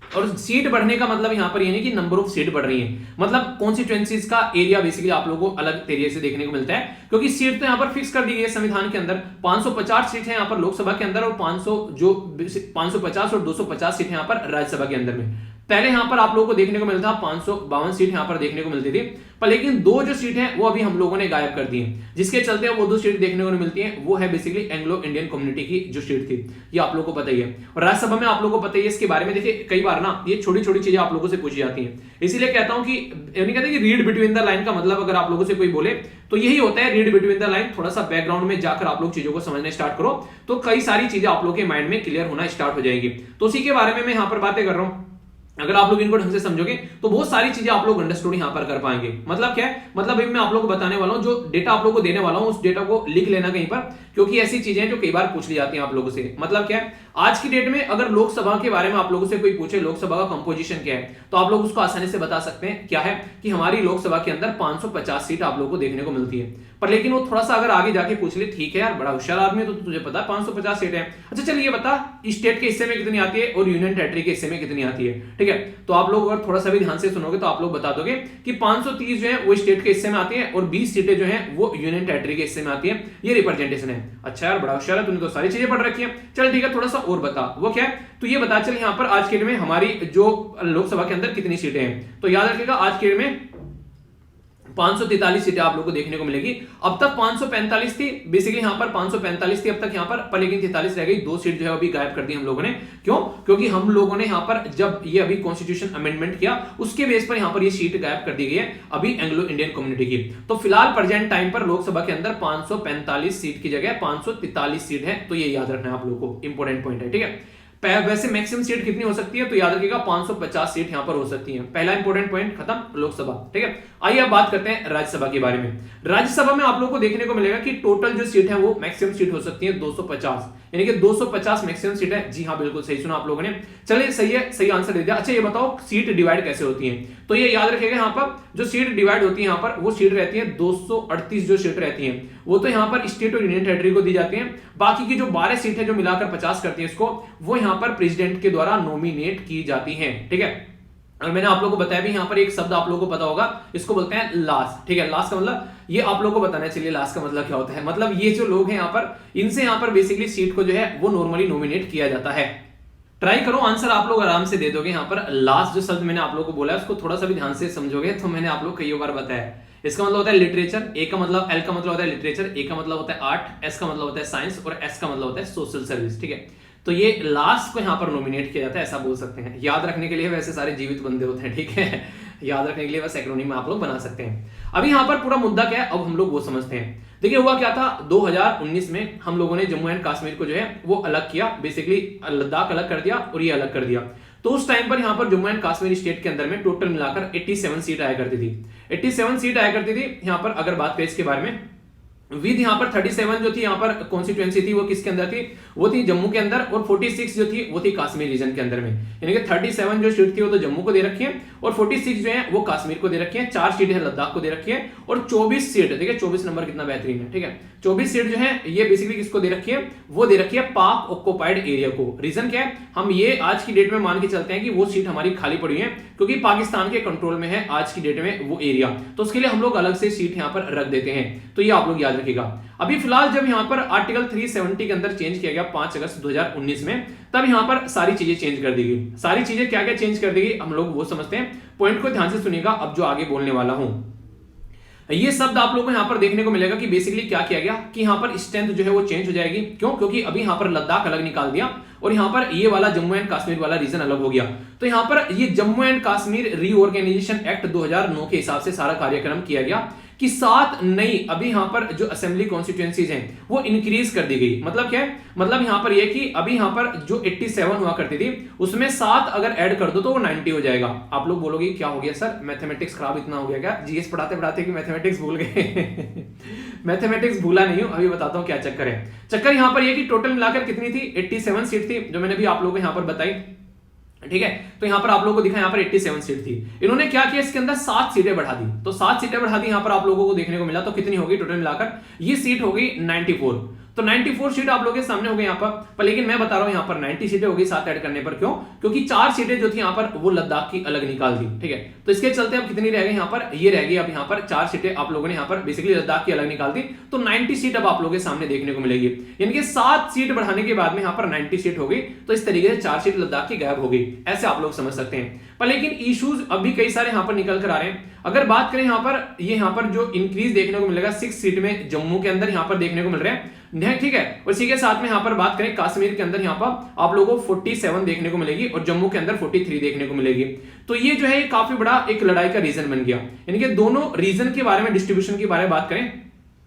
Speaker 1: और सीट बढ़ने का मतलब यहां पर ये नहीं कि नंबर ऑफ सीट बढ़ रही है, मतलब कॉन्स्टिट्यूएंसीज का एरिया बेसिकली आप लोगों को अलग तरीके से देखने को मिलता है, क्योंकि सीट तो यहां पर फिक्स कर दी गई है संविधान के अंदर। 550 सीट है यहां पर लोकसभा के अंदर और 550 और 250 सीट है यहां पर राज्यसभा के अंदर में। पहले यहां पर आप लोगों को देखने को मिलता था 552 सीट यहां पर देखने को मिलती थी, पर लेकिन दो जो सीट है वो अभी हम लोगों ने गायब कर दी है, जिसके चलते वो दो सीट देखने को नहीं मिलती है। वो है बेसिकली एंग्लो इंडियन कम्युनिटी की जो सीट थी, ये आप लोगों को पता ही है। और राज्यसभा में आप लोगों को पता ही है इसके बारे में। देखिए कई बार ना ये छोटी छोटी चीजें आप लोगों से पूछी जाती हैं, इसीलिए कहता हूं कि कहते हैं कि रीड बिटवीन द लाइन का मतलब अगर आप लोगों से कोई बोले तो यही होता है, रीड बिटवीन द लाइन। थोड़ा सा बैकग्राउंड में जाकर आप लोग चीजों को समझने स्टार्ट करो तो कई सारी चीजें आप लोगों के माइंड में क्लियर होना स्टार्ट हो जाएगी। तो उसी के बारे में मैं यहां पर बातें कर रहा हूं। अगर आप लोग इनको ढंग से समझोगे तो बहुत सारी चीजें आप लोग अंडरस्टूड यहां पर कर पाएंगे। मतलब क्या है? मतलब मैं आप लोगों को बताने वाला हूं, जो डेटा आप लोगों को देने वाला हूं उस डेटा को लिख लेना कहीं पर, क्योंकि ऐसी चीजें जो कई बार पूछ ली जाती हैं आप लोगों से। मतलब क्या है? आज की डेट में अगर लोकसभा के बारे में आप लोगों से कोई पूछे लोकसभा का कंपोजिशन क्या है, तो आप लोग उसको आसानी से बता सकते हैं। क्या है कि हमारी लोकसभा के अंदर 550 सीट आप लोगों को देखने को मिलती है। पर लेकिन वो थोड़ा सा अगर आगे जाके पूछ ले, ठीक है यार बड़ा होशियार आदमी है तो तुझे पता है 550 सीट है, अच्छा चल ये बता स्टेट के हिस्से में कितनी आती है और यूनियन टेरिटरी के हिस्से में कितनी आती है। ठीक है, तो आप लोग अगर थोड़ा सा भी ध्यान से सुनोगे तो आप लोग बता दोगे कि 530 जो है वो स्टेट के हिस्से में आती है और 20 सीटें जो है वो यूनियन टेरिटरी के हिस्से में आती है। ये रिप्रेजेंटेशन है। अच्छा यार बड़ा होशियार है, तूने तो सारी चीजें पढ़ रखी है। चल ठीक है, थोड़ा सा और बता, वो क्या है? तो ये बता चल यहाँ पर आज के डेट में हमारी जो लोकसभा के अंदर कितनी सीटें हैं। तो याद रखिएगा आज के डेट में 543 सीटें आप लोगों को देखने को मिलेगी। अब तक 545 थी, बेसिकली यहां पर 545 थी अब तक यहां पर लेकिन 43 रह गई। 2 सीट जो है अभी गायब कर दी हम लोगों ने। क्यों? क्योंकि हम लोगों ने यहां पर जब ये अभी कॉन्स्टिट्यूशन अमेंडमेंट किया उसके बेस पर यहां पर ये सीट गायब कर दी गई है अभी एंग्लो इंडियन कम्युनिटी की। तो फिलहाल प्रेजेंट टाइम पर लोकसभा के अंदर 545 सीट की जगह 543 सीट है। तो ये याद रखना है आप लोगों को, इंपॉर्टेंट पॉइंट है। ठीक है, वैसे मैक्सिमम सीट कितनी हो सकती है, तो याद रखिएगा 550 सीट यहां पर हो सकती है। पहला इंपॉर्टेंट पॉइंट खत्म, लोकसभा। ठीक है, आइए अब बात करते हैं राज्यसभा के बारे में। राज्यसभा में आप लोगों को देखने को मिलेगा कि टोटल जो सीट है वो मैक्सिमम सीट हो सकती है 250, यानी कि 250 मैक्सिमम सीट है। जी हाँ, बिल्कुल सही सुना आप लोगों ने। चलिए सही है, सही आंसर दे दिया। अच्छा ये बताओ सीट डिवाइड कैसे होती है, तो ये याद रखिएगा यहाँ पर जो सीट डिवाइड होती है यहाँ पर वो सीट रहती है 238 जो सीट रहती है वो तो यहाँ पर स्टेट और यूनियन टेरिटरी को दी जाती है। बाकी की जो 12 सीट है जो मिलाकर 50 करती है इसको, वो यहाँ पर प्रेसिडेंट के द्वारा नॉमिनेट की जाती है। ठीक है, और मैंने आप लोगों को बताया भी यहाँ पर एक शब्द आप लोगों को पता होगा, इसको बोलते हैं लास। ठीक है, लास का मतलब ये आप लोगों को बताना चाहिए लास का मतलब क्या होता है। मतलब ये जो लोग हैं यहाँ पर, इनसे यहाँ पर बेसिकली सीट को जो है वो नॉर्मली नॉमिनेट किया जाता है। ट्राई करो, आंसर आप लोग आराम से दे दोगे। यहाँ पर लास्ट जो शब्द मैंने आप लोगों को बोला है उसको थोड़ा सा भी ध्यान से समझोगे तो मैंने आप लोग कई बार बताया, इसका मतलब होता है लिटरेचर। ए का मतलब, एल का मतलब होता है लिटरेचर, ए का मतलब होता है आर्ट, एस का मतलब होता है साइंस और एस का मतलब होता है सोशल सर्विस। ठीक है, तो ये लास्ट को यहाँ पर नॉमिनेट किया जाता है, ऐसा बोल सकते हैं। याद रखने के लिए वैसे सारे जीवित बंदे होते हैं। ठीक है, याद रखने के लिए बस एक्रोनिम आप लोग बना सकते हैं। अभी यहाँ पर पूरा मुद्दा क्या है अब हम लोग वो समझते हैं। देखिए हुआ क्या था, 2019 में हम लोगों ने जम्मू एंड कश्मीर को जो है वो अलग किया, बेसिकली लद्दाख अलग कर दिया और ये अलग कर दिया। तो उस टाइम पर यहाँ पर जम्मू एंड कश्मीर स्टेट के अंदर में टोटल मिलाकर 87 सीट आया करती थी। 87 सीट आया करती थी। यहाँ पर अगर बात करें इसके बारे में, विद यहाँ पर 37 जो थी यहाँ पर कॉन्स्टिट्यूएंसी थी वो किसके अंदर थी, वो थी जम्मू के अंदर, और 46 जो थी वो थी कश्मीर रीजन के अंदर में। यानी कि 37 जो सीट थी वो तो जम्मू को दे रखी है और 46 जो है वो कश्मीर को दे रखी है, 4 सीट है लद्दाख को दे रखी है और 24 सीट, ठीक है 24 नंबर कितना बेहतरीन है। ठीक है, 24 सीट जो है ये बेसिकली किसको दे रखी है, वो दे रखी है पाक ऑक्युपाइड एरिया को। रीजन क्या है, हम ये आज की डेट में मान के चलते हैं कि वो सीट हमारी खाली पड़ी है क्योंकि पाकिस्तान के कंट्रोल में है आज की डेट में वो एरिया, तो उसके लिए हम लोग अलग से सीट यहाँ पर रख देते हैं। तो ये आप लोग याद रखिएगा। अभी फिलहाल जब यहाँ पर आर्टिकल 370 के अंदर चेंज किया गया 5 अगस्त 2019 में, तब यहाँ पर सारी चीजें चेंज कर दी गई। सारी चीजें क्या क्या चेंज कर दी गई हम लोग वो समझते हैं। पॉइंट को ध्यान से सुनिएगा अब जो आगे बोलने वाला हूं। ये शब्द आप लोगों को यहाँ पर देखने को मिलेगा कि बेसिकली क्या किया गया कि यहाँ पर स्ट्रेंथ जो है वो चेंज हो जाएगी। क्यों? क्योंकि अभी यहाँ पर लद्दाख अलग निकाल दिया और यहाँ पर ये वाला जम्मू एंड कश्मीर वाला रीजन अलग हो गया। तो यहाँ पर ये Jammu and Kashmir reorganisation act 2009 के हिसाब से सारा कार्यक्रम किया गया कि 7 नई अभी यहाँ पर जो असेंबली कॉन्स्टिट्यूएंसीज हैं वो इंक्रीज कर दी गई। मतलब क्या है, मतलब यहाँ पर ये कि अभी यहाँ पर जो 87 हुआ करती थी उसमें 7 अगर ऐड कर दो तो वो 90 हो जाएगा। आप लोग बोलोगे क्या हो गया सर, मैथमेटिक्स खराब इतना हो गया क्या, जीएस पढ़ाते पढ़ाते कि मैथमेटिक्स भूल गए। मैथमेटिक्स भूला नहीं हूं, अभी बताता हूं क्या चक्कर है। चक्कर यहाँ पर ये कि टोटल मिलाकर कितनी थी, 87 सीट थी जो मैंने भी आप लोगों को यहाँ पर बताई। ठीक है, तो यहां पर आप लोगों को दिखा यहाँ पर 87 सीट थी। इन्होंने क्या किया, इसके अंदर 7 सीटें बढ़ा दी। तो 7 सीटें बढ़ा दी यहां पर आप लोगों को देखने को मिला। तो कितनी होगी टोटल मिलाकर, ये सीट हो गई 94। तो 94 सीट आप लोगों के सामने हो गई यहाँ पर लेकिन मैं बता रहा हूं यहाँ पर 90 सीटें होगी 7 ऐड करने पर। क्यों? क्योंकि 4 सीटें जो थी यहाँ पर वो लद्दाख की अलग निकाल दी। ठीक है, तो इसके चलते अब कितनी रह गई यहाँ पर, ये रह गई अब यहाँ पर 4 सीटें आप लोगों ने यहाँ पर बेसिकली लद्दाख की अलग निकाल दी। तो 90 सीट अब आप लोगों के सामने देखने को मिलेगी। यानी कि 7 सीट बढ़ाने के बाद में यहाँ पर 90 सीट हो गई। तो इस तरीके से 4 सीट लद्दाख की गायब हो गई, ऐसे आप लोग समझ सकते हैं। पर लेकिन इश्यूज अभी कई सारे यहाँ पर निकल कर आ रहे हैं। अगर बात करें यहाँ पर, ये यहाँ पर जो इंक्रीज देखने को मिलेगा 6 सीट में जम्मू के अंदर यहाँ पर देखने को मिल रहे हैं। ठीक है, और इसी के साथ में यहाँ पर बात करें कश्मीर के अंदर यहाँ पर आप लोगों को 47 देखने को मिलेगी और जम्मू के अंदर 43 देखने को मिलेगी। तो ये जो है काफी बड़ा एक लड़ाई का रीजन बन गया। यानी कि दोनों रीजन के बारे में, डिस्ट्रीब्यूशन के बारे में बात करें,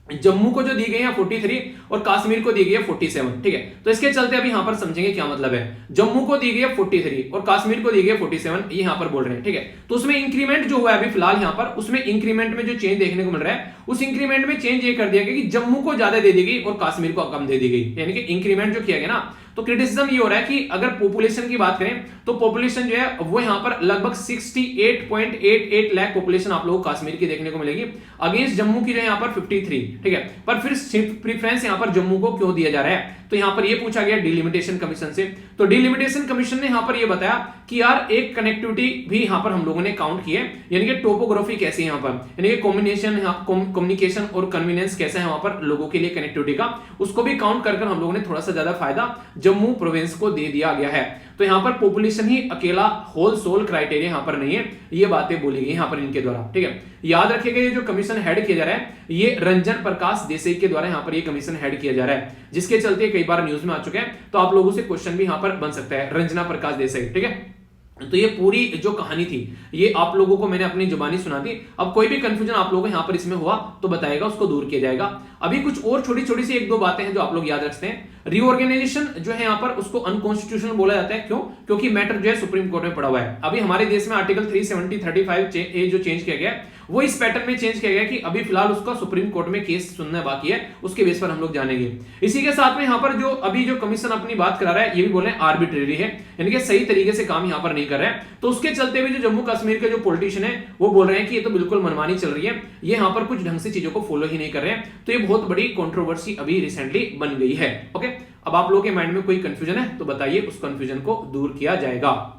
Speaker 1: जम्मू को जो दी गई है 43 और कश्मीर को दी गई है 47। ठीक है, तो इसके चलते अभी यहां पर समझेंगे क्या मतलब है। जम्मू को दी गई है 43 और कश्मीर को दी गई है 47, ये यहां पर बोल रहे हैं। ठीक है, तो उसमें इंक्रीमेंट जो हुआ है अभी फिलहाल यहां पर, उसमें इंक्रीमेंट में जो चेंज देखने को मिल रहा है, उस इंक्रीमेंट में चेंज ये कर दिया गया कि जम्मू को ज्यादा दे दी गई और कश्मीर को कम दे दी गई। यानी कि इंक्रीमेंट जो किया गया ना, तो क्रिटिसिज्म ये हो रहा है कि अगर पॉपुलेशन की बात करें तो पॉपुलेशन जो है वो यहां पर लगभग 68.88 लाख पॉपुलेशन आप लोगों को कश्मीर की देखने को मिलेगी, अगेंस्ट जम्मू की जो है यहां पर 53। ठीक है, पर फिर प्रेफरेंस यहां पर जम्मू को क्यों दिया जा रहा है, तो यहां पर ये पूछा गया डिलिमिटेशन कमीशन से। तो डिलिमिटेशन कमीशन ने यहां पर ये बताया कि यार एक कनेक्टिविटी भी यहां पर हम लोगों ने काउंट की है, यानी कि टोपोग्राफी कैसी है यहां पर, यानी कि कम्युनिकेशन और कन्वीनियंस कैसा है वहां पर लोगों के लिए कनेक्टिविटी का, उसको भी काउंट कर हम लोगों ने थोड़ा सा ज्यादा फायदा जम्मू प्रोविंस को दे दिया गया है। तो यहां पर पॉपुलेशन ही अकेला होल सोल क्राइटेरिया यहां पर नहीं है, ये बातें बोली गई यहां पर इनके द्वारा। ठीक है, याद रखिएगा ये जो कमीशन हेड किया जा रहा है ये रंजन प्रकाश देसाई के द्वारा यहां पर ये कमीशन हेड किया जा रहा है, जिसके चलते कई बार न्यूज में आ चुके हैं। तो आप लोगों से क्वेश्चन भी यहां पर बन सकता है, रंजना प्रकाश देसाई। ठीक है, तो ये पूरी जो कहानी थी ये आप लोगों को मैंने अपनी जुबानी सुना दी। अब कोई भी कंफ्यूजन आप लोगों को यहाँ पर इसमें हुआ तो बताएगा, उसको दूर किया जाएगा। अभी कुछ और छोटी छोटी सी एक दो बातें हैं जो आप लोग याद रखते हैं। रीऑर्गेनाइजेशन जो है यहाँ पर उसको अनकॉन्स्टिट्यूशनल बोला जाता है। क्यों? क्योंकि मैटर जो है सुप्रीम कोर्ट में पड़ा हुआ है। अभी हमारे देश में आर्टिकल 370-35 जो चेंज किया गया वो इस पैटर्न में चेंज किया गया कि अभी फिलहाल उसका सुप्रीम कोर्ट में केस सुनना बाकी है, उसके बेस पर हम लोग जानेंगे। इसी के साथ में यहाँ पर जो अभी जो कमीशन अपनी बात करा रहा है ये भी बोल रहे हैं आर्बिट्रेरी है, यानी कि सही तरीके से काम यहाँ पर नहीं कर रहे हैं। तो उसके चलते हुए जो जम्मू कश्मीर के जो पॉलिटिशियन है वो बोल रहे हैं कि ये तो बिल्कुल मनमानी चल रही है, ये यहाँ पर कुछ ढंग से चीजों को फॉलो ही नहीं कर रहे हैं। तो ये बहुत बड़ी कंट्रोवर्सी अभी रिसेंटली बन गई है। ओके, अब आप लोगों के माइंड में कोई कंफ्यूजन है तो बताइए, उस कंफ्यूजन को दूर किया जाएगा।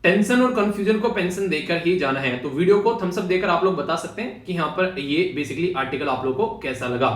Speaker 1: टेंशन और कंफ्यूजन को पेंशन देकर ही जाना है। तो वीडियो को थम्स अप देकर आप लोग बता सकते हैं कि यहां पर ये बेसिकली आर्टिकल आप लोगों को कैसा लगा।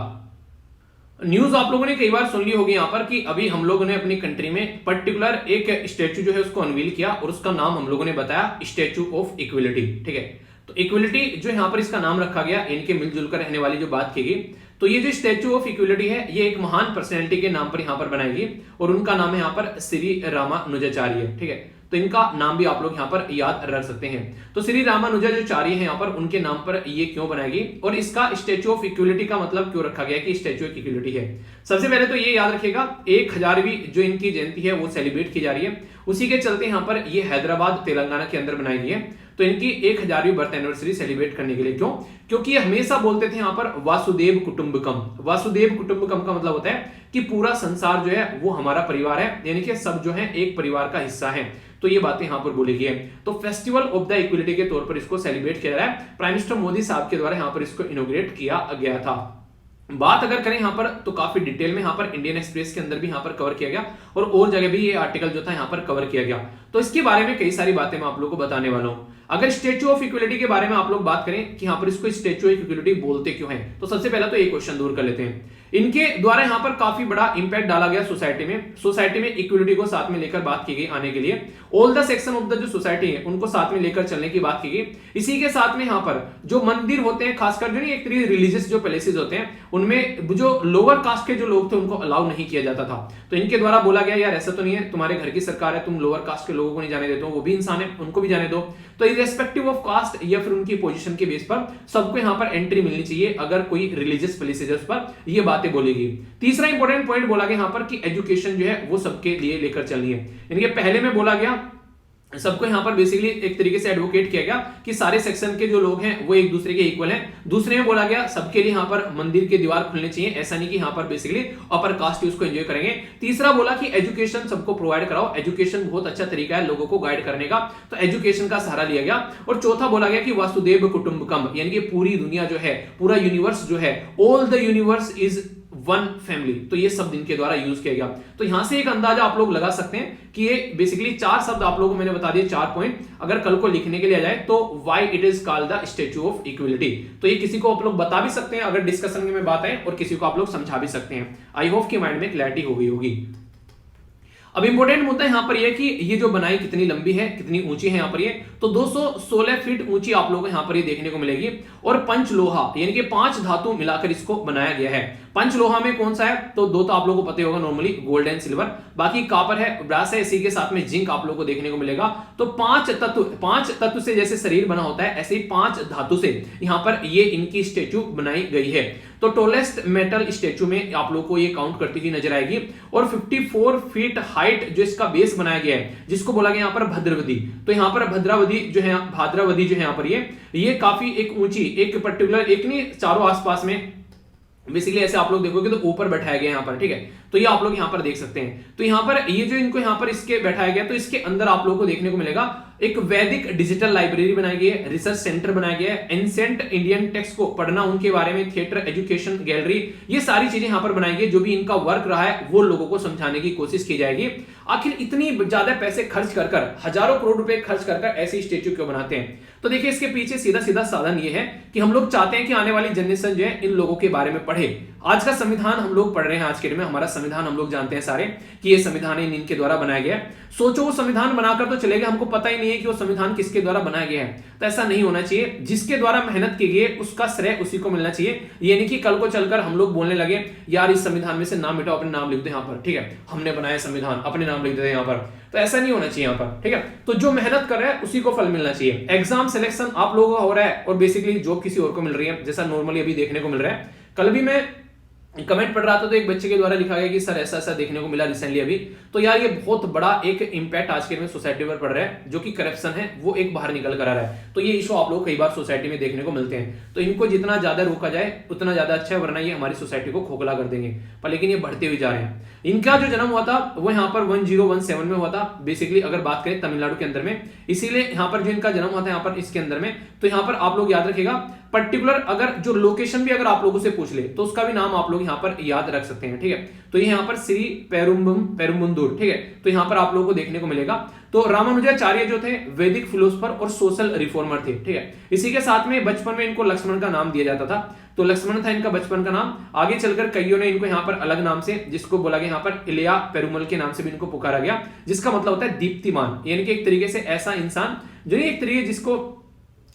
Speaker 1: न्यूज आप लोगों ने कई बार सुन ली होगी यहां पर कि अभी हम लोगों ने अपनी कंट्री में पर्टिकुलर एक स्टैचू जो है उसको अनवील किया और उसका नाम हम लोगों ने बताया स्टैचू ऑफ इक्वलिटी। ठीक है, तो इक्वलिटी जो यहाँ पर इसका नाम रखा गया, इनके मिलजुल कर रहने वाली जो बात की गई, तो ये जो स्टैचू ऑफ इक्वलिटी है ये एक महान पर्सनैलिटी के नाम पर यहाँ पर बनाई गई और उनका नाम है यहाँ पर श्री रामानुजाचार्य। ठीक है, तो इनका नाम भी आप लोग यहाँ पर याद रख सकते हैं। तो श्री रामानुजाचार्य है यहाँ पर, उनके नाम पर ये क्यों बनाएगी और इसका स्टैचू ऑफ इक्वलिटी का मतलब क्यों रखा गया कि स्टैचू ऑफ इक्वलिटी है। सबसे पहले तो ये याद रखिएगा 1000वीं जो इनकी जयंती है वो सेलिब्रेट की जा रही है, उसी के चलते यहाँ पर ये हैदराबाद तेलंगाना के अंदर बनाई गई है। तो इनकी 1000वीं बर्थ एनिवर्सरी सेलिब्रेट करने के लिए। क्यों? क्योंकि ये हमेशा बोलते थे यहाँ पर वासुदेव कुटुंबकम। वासुदेव कुटुंबकम का मतलब होता है कि पूरा संसार जो है वो हमारा परिवार है, यानी कि सब जो है एक परिवार का हिस्सा है। तो ये बातें यहां पर बोली गई है। तो फेस्टिवल ऑफ द इक्वलिटी के तौर पर इसको सेलिब्रेट किया जा रहा है। प्राइम मिनिस्टर मोदी साहब के द्वारा यहां पर इसको इनॉग्रेट किया गया था। बात अगर करें यहां पर तो काफी डिटेल में यहां पर इंडियन एक्सप्रेस के अंदर भी यहां पर कवर किया गया और जगह भी ये आर्टिकल जो था यहां पर कवर किया गया। तो इसके बारे में कई सारी बातें मैं आप लोगों को बताने वाला हूं। अगर स्टैचू ऑफ इक्वलिटी के बारे में आप लोग बात करें कि यहां पर इसको स्टैचू ऑफ इक्वलिटी बोलते क्यों हैं, तो सबसे पहला तो एक क्वेश्चन दूर कर लेते हैं। इनके द्वारा यहां पर काफी बड़ा इंपैक्ट डाला गया सोसाइटी में इक्वलिटी को साथ में लेकर बात की गई आने के लिए। All the section of the जो सोसाइटी है उनको साथ में लेकर चलने की बात की गई। इसी के साथ में यहां पर जो मंदिर होते हैं, खासकर जो एक तरीके रिलीजियस जो प्लेसेस होते हैं, उनमें जो लोअर कास्ट के जो लोग थे उनको अलाउ नहीं किया जाता था। तो इनके द्वारा बोला गया यार ऐसा तो नहीं है, तुम्हारे घर की सरकार है, तुम लोअर कास्ट के लोगों को नहीं जाने देते हो, वो भी इंसान है, उनको भी जाने दो। तो इररेस्पेक्टिव ऑफ कास्ट या फिर उनकी पोजीशन के बेस पर सबको यहां पर एंट्री मिलनी चाहिए अगर कोई रिलीजियस प्लेसेस है उस पर, ये बातें बोलेगी। तीसरा इंपॉर्टेंट पॉइंट बोला गया यहां पर कि एजुकेशन जो है वो सबके लिए लेकर चलनी है। यानी कि पहले में बोला गया सबको यहां पर बेसिकली एक तरीके से एडवोकेट किया गया कि सारे सेक्शन के जो लोग हैं वो एक दूसरे के इक्वल हैं। दूसरे में बोला गया सबके लिए यहां पर मंदिर के दीवार खुलने चाहिए, ऐसा नहीं कि यहां पर बेसिकली अपर कास्ट उसको एंजॉय करेंगे। तीसरा बोला कि एजुकेशन सबको प्रोवाइड कराओ, एजुकेशन बहुत अच्छा तरीका है लोगों को गाइड करने का, तो एजुकेशन का सहारा लिया गया। और चौथा बोला गया कि वासुदेव कुटुंबकम, यानी कि पूरी दुनिया जो है, पूरा यूनिवर्स जो है, all the universe is one family, तो ये शब्द इनके द्वारा यूज किया गया। तो यहां से एक अंदाजा आप लोग लगा सकते हैं कि ये बेसिकली 4 शब्द आप लोगों को मैंने बता दिए, 4 पॉइंट। अगर कल को लिखने के लिए आ जाए तो why it is called the statue of equality, तो ये किसी को आप लोग बता भी सकते हैं अगर डिस्कशन में बात आए, और किसी को आप लोग समझा भी सकते हैं। आई होप कि माइंड में क्लैरिटी हो गई होगी। अब इंपॉर्टेंट मुद्दा यहां पर यह कि ये जो बनाई कितनी लंबी है, कितनी ऊंची है यहां पर ये, तो 216 फीट ऊंची आप लोगों को यहां पर ये देखने को मिलेगी। और पंचलोहा यानी कि 5 धातु मिलाकर इसको बनाया गया है। पंचलोहा में कौन सा है, तो 2 तो आप लोगों को पता होगा नॉर्मली, गोल्ड एंड सिल्वर, बाकी कॉपर है, ब्रास है, इसी के साथ में जिंक आप लोगों को देखने को मिलेगा। तो 5 तत्व से जैसे शरीर बना होता है ऐसे ही 5 धातु से यहां पर ये इनकी स्टैचू बनाई गई है। तो टॉलेस्ट मेटल स्टैचू में आप लोगों को ये काउंट करती हुई नजर आएगी। और 54 फीट हाइट जो इसका बेस बनाया गया है, जिसको बोला गया यहां पर भद्रवती, तो यहां पर भाद्रावती जो है यहां पर ये काफी एक ऊंची, एक पर्टिकुलर, एक नहीं चारों आसपास में बेसिकली ऐसे आप लोग देखोगे तो ऊपर बैठाया गया यहां पर, ठीक है। तो ये आप लोग यहां पर देख सकते हैं। तो यहां पर ये जो इनको यहां पर इसके बैठाया गया, तो इसके अंदर आप लोगों को देखने को मिलेगा एक वैदिक डिजिटल लाइब्रेरी बनाई गई है, रिसर्च सेंटर बनाया गया है, एंशिएंट इंडियन टेक्स्ट को पढ़ना, उनके बारे में थिएटर, एजुकेशन, गैलरी, ये सारी चीजें यहां पर बनाई गई। जो भी इनका वर्क रहा है वो लोगों को समझाने की कोशिश की जाएगी। आखिर इतनी ज्यादा पैसे खर्च कर हजारों करोड़ रुपए खर्च कर ऐसे स्टेच्यू क्यों बनाते हैं, तो देखिए इसके पीछे सीधा सीधा साधन ये है कि हम लोग चाहते हैं कि आने वाली जनरेशन जो है इन लोगों के बारे में पढ़े। आज का संविधान हम लोग पढ़ रहे हैं, आज के दिन में हमारा संविधान हम लोग जानते हैं सारे कि ये संविधान इनके द्वारा बनाया गया है। सोचो वो संविधान बनाकर तो चलेगा, हमको पता ही नहीं है कि वो संविधान किसके द्वारा बनाया गया है। तो ऐसा नहीं होना चाहिए, जिसके द्वारा मेहनत की गई है उसका श्रेय उसी को मिलना चाहिए। ये नहीं कि कल को चलकर हम लोग बोलने लगे यार इस संविधान में से नाम मिटाओ, अपने नाम लिख दो यहाँ पर, ठीक है, हमने बनाया संविधान, अपने नाम लिख देते यहाँ पर। तो ऐसा नहीं होना चाहिए यहाँ पर, ठीक है। तो जो मेहनत कर रहा है उसी को फल मिलना चाहिए। एग्जाम सिलेक्शन आप लोगों का हो रहा है और बेसिकली जॉब किसी और को मिल रही है, जैसा नॉर्मली अभी देखने को मिल रहा है। कल भी मैं कमेंट पढ़ रहा था तो एक बच्चे के द्वारा लिखा गया कि सर ऐसा ऐसा देखने को मिला रिसेंटली अभी। तो यार ये बहुत बड़ा एक इंपैक्ट आज के में सोसाइटी पर पड़ रहा है, जो कि करप्शन है वो एक बाहर निकल कर आ रहा है। तो ये इशू आप लोग कई बार सोसाइटी में देखने को मिलते हैं, तो इनको जितना ज्यादा रोका जाए उतना ज्यादा अच्छा है, वरना ये हमारी सोसाइटी को खोखला कर देंगे। पर लेकिन ये बढ़ते हुए जा रहे हैं। इनका जो जन्म हुआ था वो यहाँ पर 1017 में हुआ था, बेसिकली अगर बात करें तमिलनाडु के अंदर में। इसीलिए यहाँ पर जो इनका जन्म हुआ था यहाँ पर इसके अंदर में, तो यहाँ पर आप लोग याद रखिएगा पर्टिकुलर अगर जो लोकेशन भी अगर आप लोगों से पूछ ले तो उसका भी नाम आप लोग यहाँ पर याद रख सकते हैं, ठीक है। तो ये यहाँ पर श्री पेरुम्बुंदूर, ठीक है। तो यहाँ पर आप लोगों को देखने को मिलेगा। तो रामानुजाचार्य जो थे वैदिक फिलोसफर और सोशल रिफॉर्मर थे, ठीक है। इसी के साथ में बचपन में इनको लक्ष्मण का नाम दिया जाता था, तो लक्ष्मण था इनका बचपन का नाम। आगे चलकर कईयों ने इनको यहाँ पर अलग नाम से, जिसको बोला गया यहाँ पर इलिया पेरुमल के नाम से भी इनको पुकारा गया, जिसका मतलब होता है दीप्तिमान, यानी कि एक तरीके से ऐसा इंसान जो एक तरीके जिसको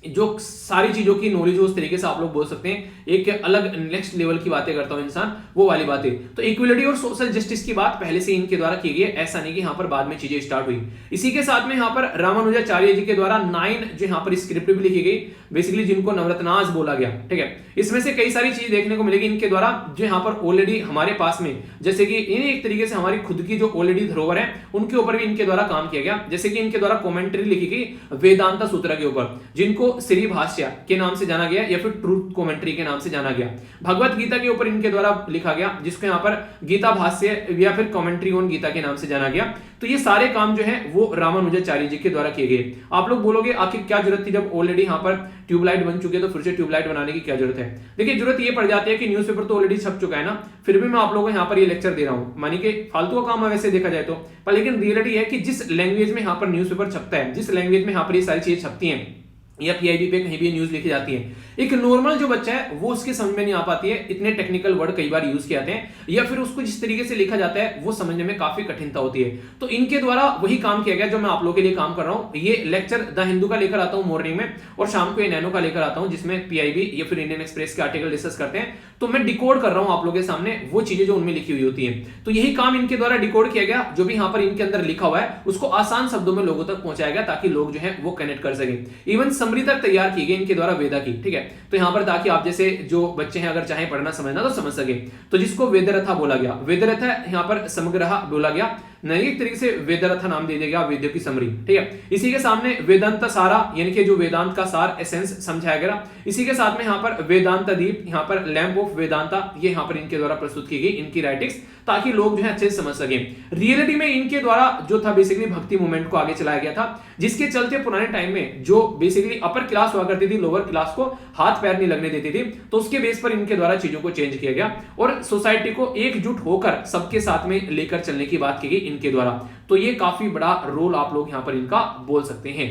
Speaker 1: जो सारी चीजों की नॉलेज हो, उस तरीके से आप लोग बोल सकते हैं एक अलग नेक्स्ट लेवल की बातें करता हूं इंसान, वो वाली बातें। तो इक्वलिटी और सोशल जस्टिस की बात पहले से इनके द्वारा की गई है, ऐसा नहीं कि यहां पर बाद में चीजें स्टार्ट हुई। इसी के साथ में यहां पर रामानुजाचार्य जी के द्वारा 9 जो यहां पर स्क्रिप्ट भी लिखी गई, बेसिकली जिनको नवरत्नास बोला गया, ठीक है। इसमें से कई सारी चीज देखने को मिलेगी इनके द्वारा जो यहाँ पर ऑलरेडी हमारे पास में, जैसे कि इन्हें एक तरीके से हमारी खुद की जो ऑलरेडी धरोहर है उनके ऊपर भी इनके द्वारा काम किया गया। जैसे कि इनके द्वारा कॉमेंट्री लिखी गई वेदांता सूत्र के ऊपर, जिनको श्री भाष्य के नाम से जाना गया या फिर ट्रूथ कॉमेंट्री के नाम से जाना गया। भगवत गीता के ऊपर इनके द्वारा लिखा गया, जिसको यहाँ पर गीता भाष्य या फिर कॉमेंट्री ऑन गीता के नाम से जाना गया। तो ये सारे काम जो है वो रामानुजाचार्य जी के द्वारा किए गए। आप लोग बोलोगे आखिर क्या जरूरत थी, जब ऑलरेडी यहाँ पर ट्यूबलाइट बन चुके तो फिर से ट्यूबलाइट बनाने की क्या जरूरत है। देखिए जरूरत ये पड़ जाती है कि न्यूज़पेपर तो ऑलरेडी छप चुका है ना, फिर भी मैं आप लोगों को यहाँ पर ये लेक्चर दे रहा हूँ, मानी कि फालतू का काम है वैसे देखा जाए तो, पर लेकिन रियलिटी है कि जिस लैंग्वेज में यहाँ पर न्यूज़पेपर छपता है, जिस लैंग्वेज में यहाँ पर ये सारी चीजें छपती हैं या पीआईबी पे कहीं भी न्यूज लिखी जाती है, एक नॉर्मल जो बच्चा है वो उसके समझ में नहीं आ पाती है, इतने टेक्निकल वर्ड कई बार यूज किए जाते हैं, या फिर उसको जिस तरीके से लिखा जाता है वो समझने में काफी कठिनता होती है। तो इनके द्वारा वही काम किया गया जो मैं आप लोगों के लिए काम कर रहा हूं। ये लेक्चर द हिंदू का लेकर आता हूं मॉर्निंग में, और शाम को ये नैनो का लेकर आता हूं, जिसमें पीआईबी या फिर इंडियन एक्सप्रेस के आर्टिकल डिस्कस करते हैं। तो मैं डिकोड कर रहा हूं आप लोगों के सामने वो चीजें जो उनमें लिखी हुई होती है। तो यही काम इनके द्वारा डिकोड किया गया, जो भी यहाँ पर इनके अंदर लिखा हुआ है उसको आसान शब्दों में लोगों तक पहुंचाया गया, ताकि लोग जो है वो कनेक्ट कर सके। इवन समरी तक तैयार की गई इनके द्वारा वेदा की, ठीक है। तो यहाँ पर ताकि आप जैसे जो बच्चे हैं अगर चाहे पढ़ना समझना तो समझ सके, तो जिसको वेदरथा बोला गया, वेदरथा यहाँ पर समग्र बोला गया, नहीं एक तरीके से वेदरथा नाम दे दिया वेद्यों की समरी, ठीक है। इसी के सामने वेदांत सारा, यानी कि जो वेदांत का सार एसेंस समझाया गया। इसी के साथ में यहाँ पर वेदांत दीप, यहाँ पर लैम्प ऑफ वेदांता, ये यहाँ पर इनके द्वारा प्रस्तुत की गई इनकी राइटिंग्स, ताकि लोग जो है अच्छे से समझ सके। रियलिटी में इनके द्वारा जो था बेसिकली भक्ति मूवमेंट को आगे चलाया गया था, जिसके चलते पुराने टाइम में जो बेसिकली अपर क्लास हुआ करती थी, लोअर क्लास को हाथ पैर नहीं लगने देती थी, तो उसके बेस पर इनके द्वारा चीजों को चेंज किया गया और सोसाइटी को एकजुट होकर सबके साथ में लेकर चलने की बात की गई इनके द्वारा। तो ये काफी बड़ा रोल आप लोग यहां पर इनका बोल सकते हैं।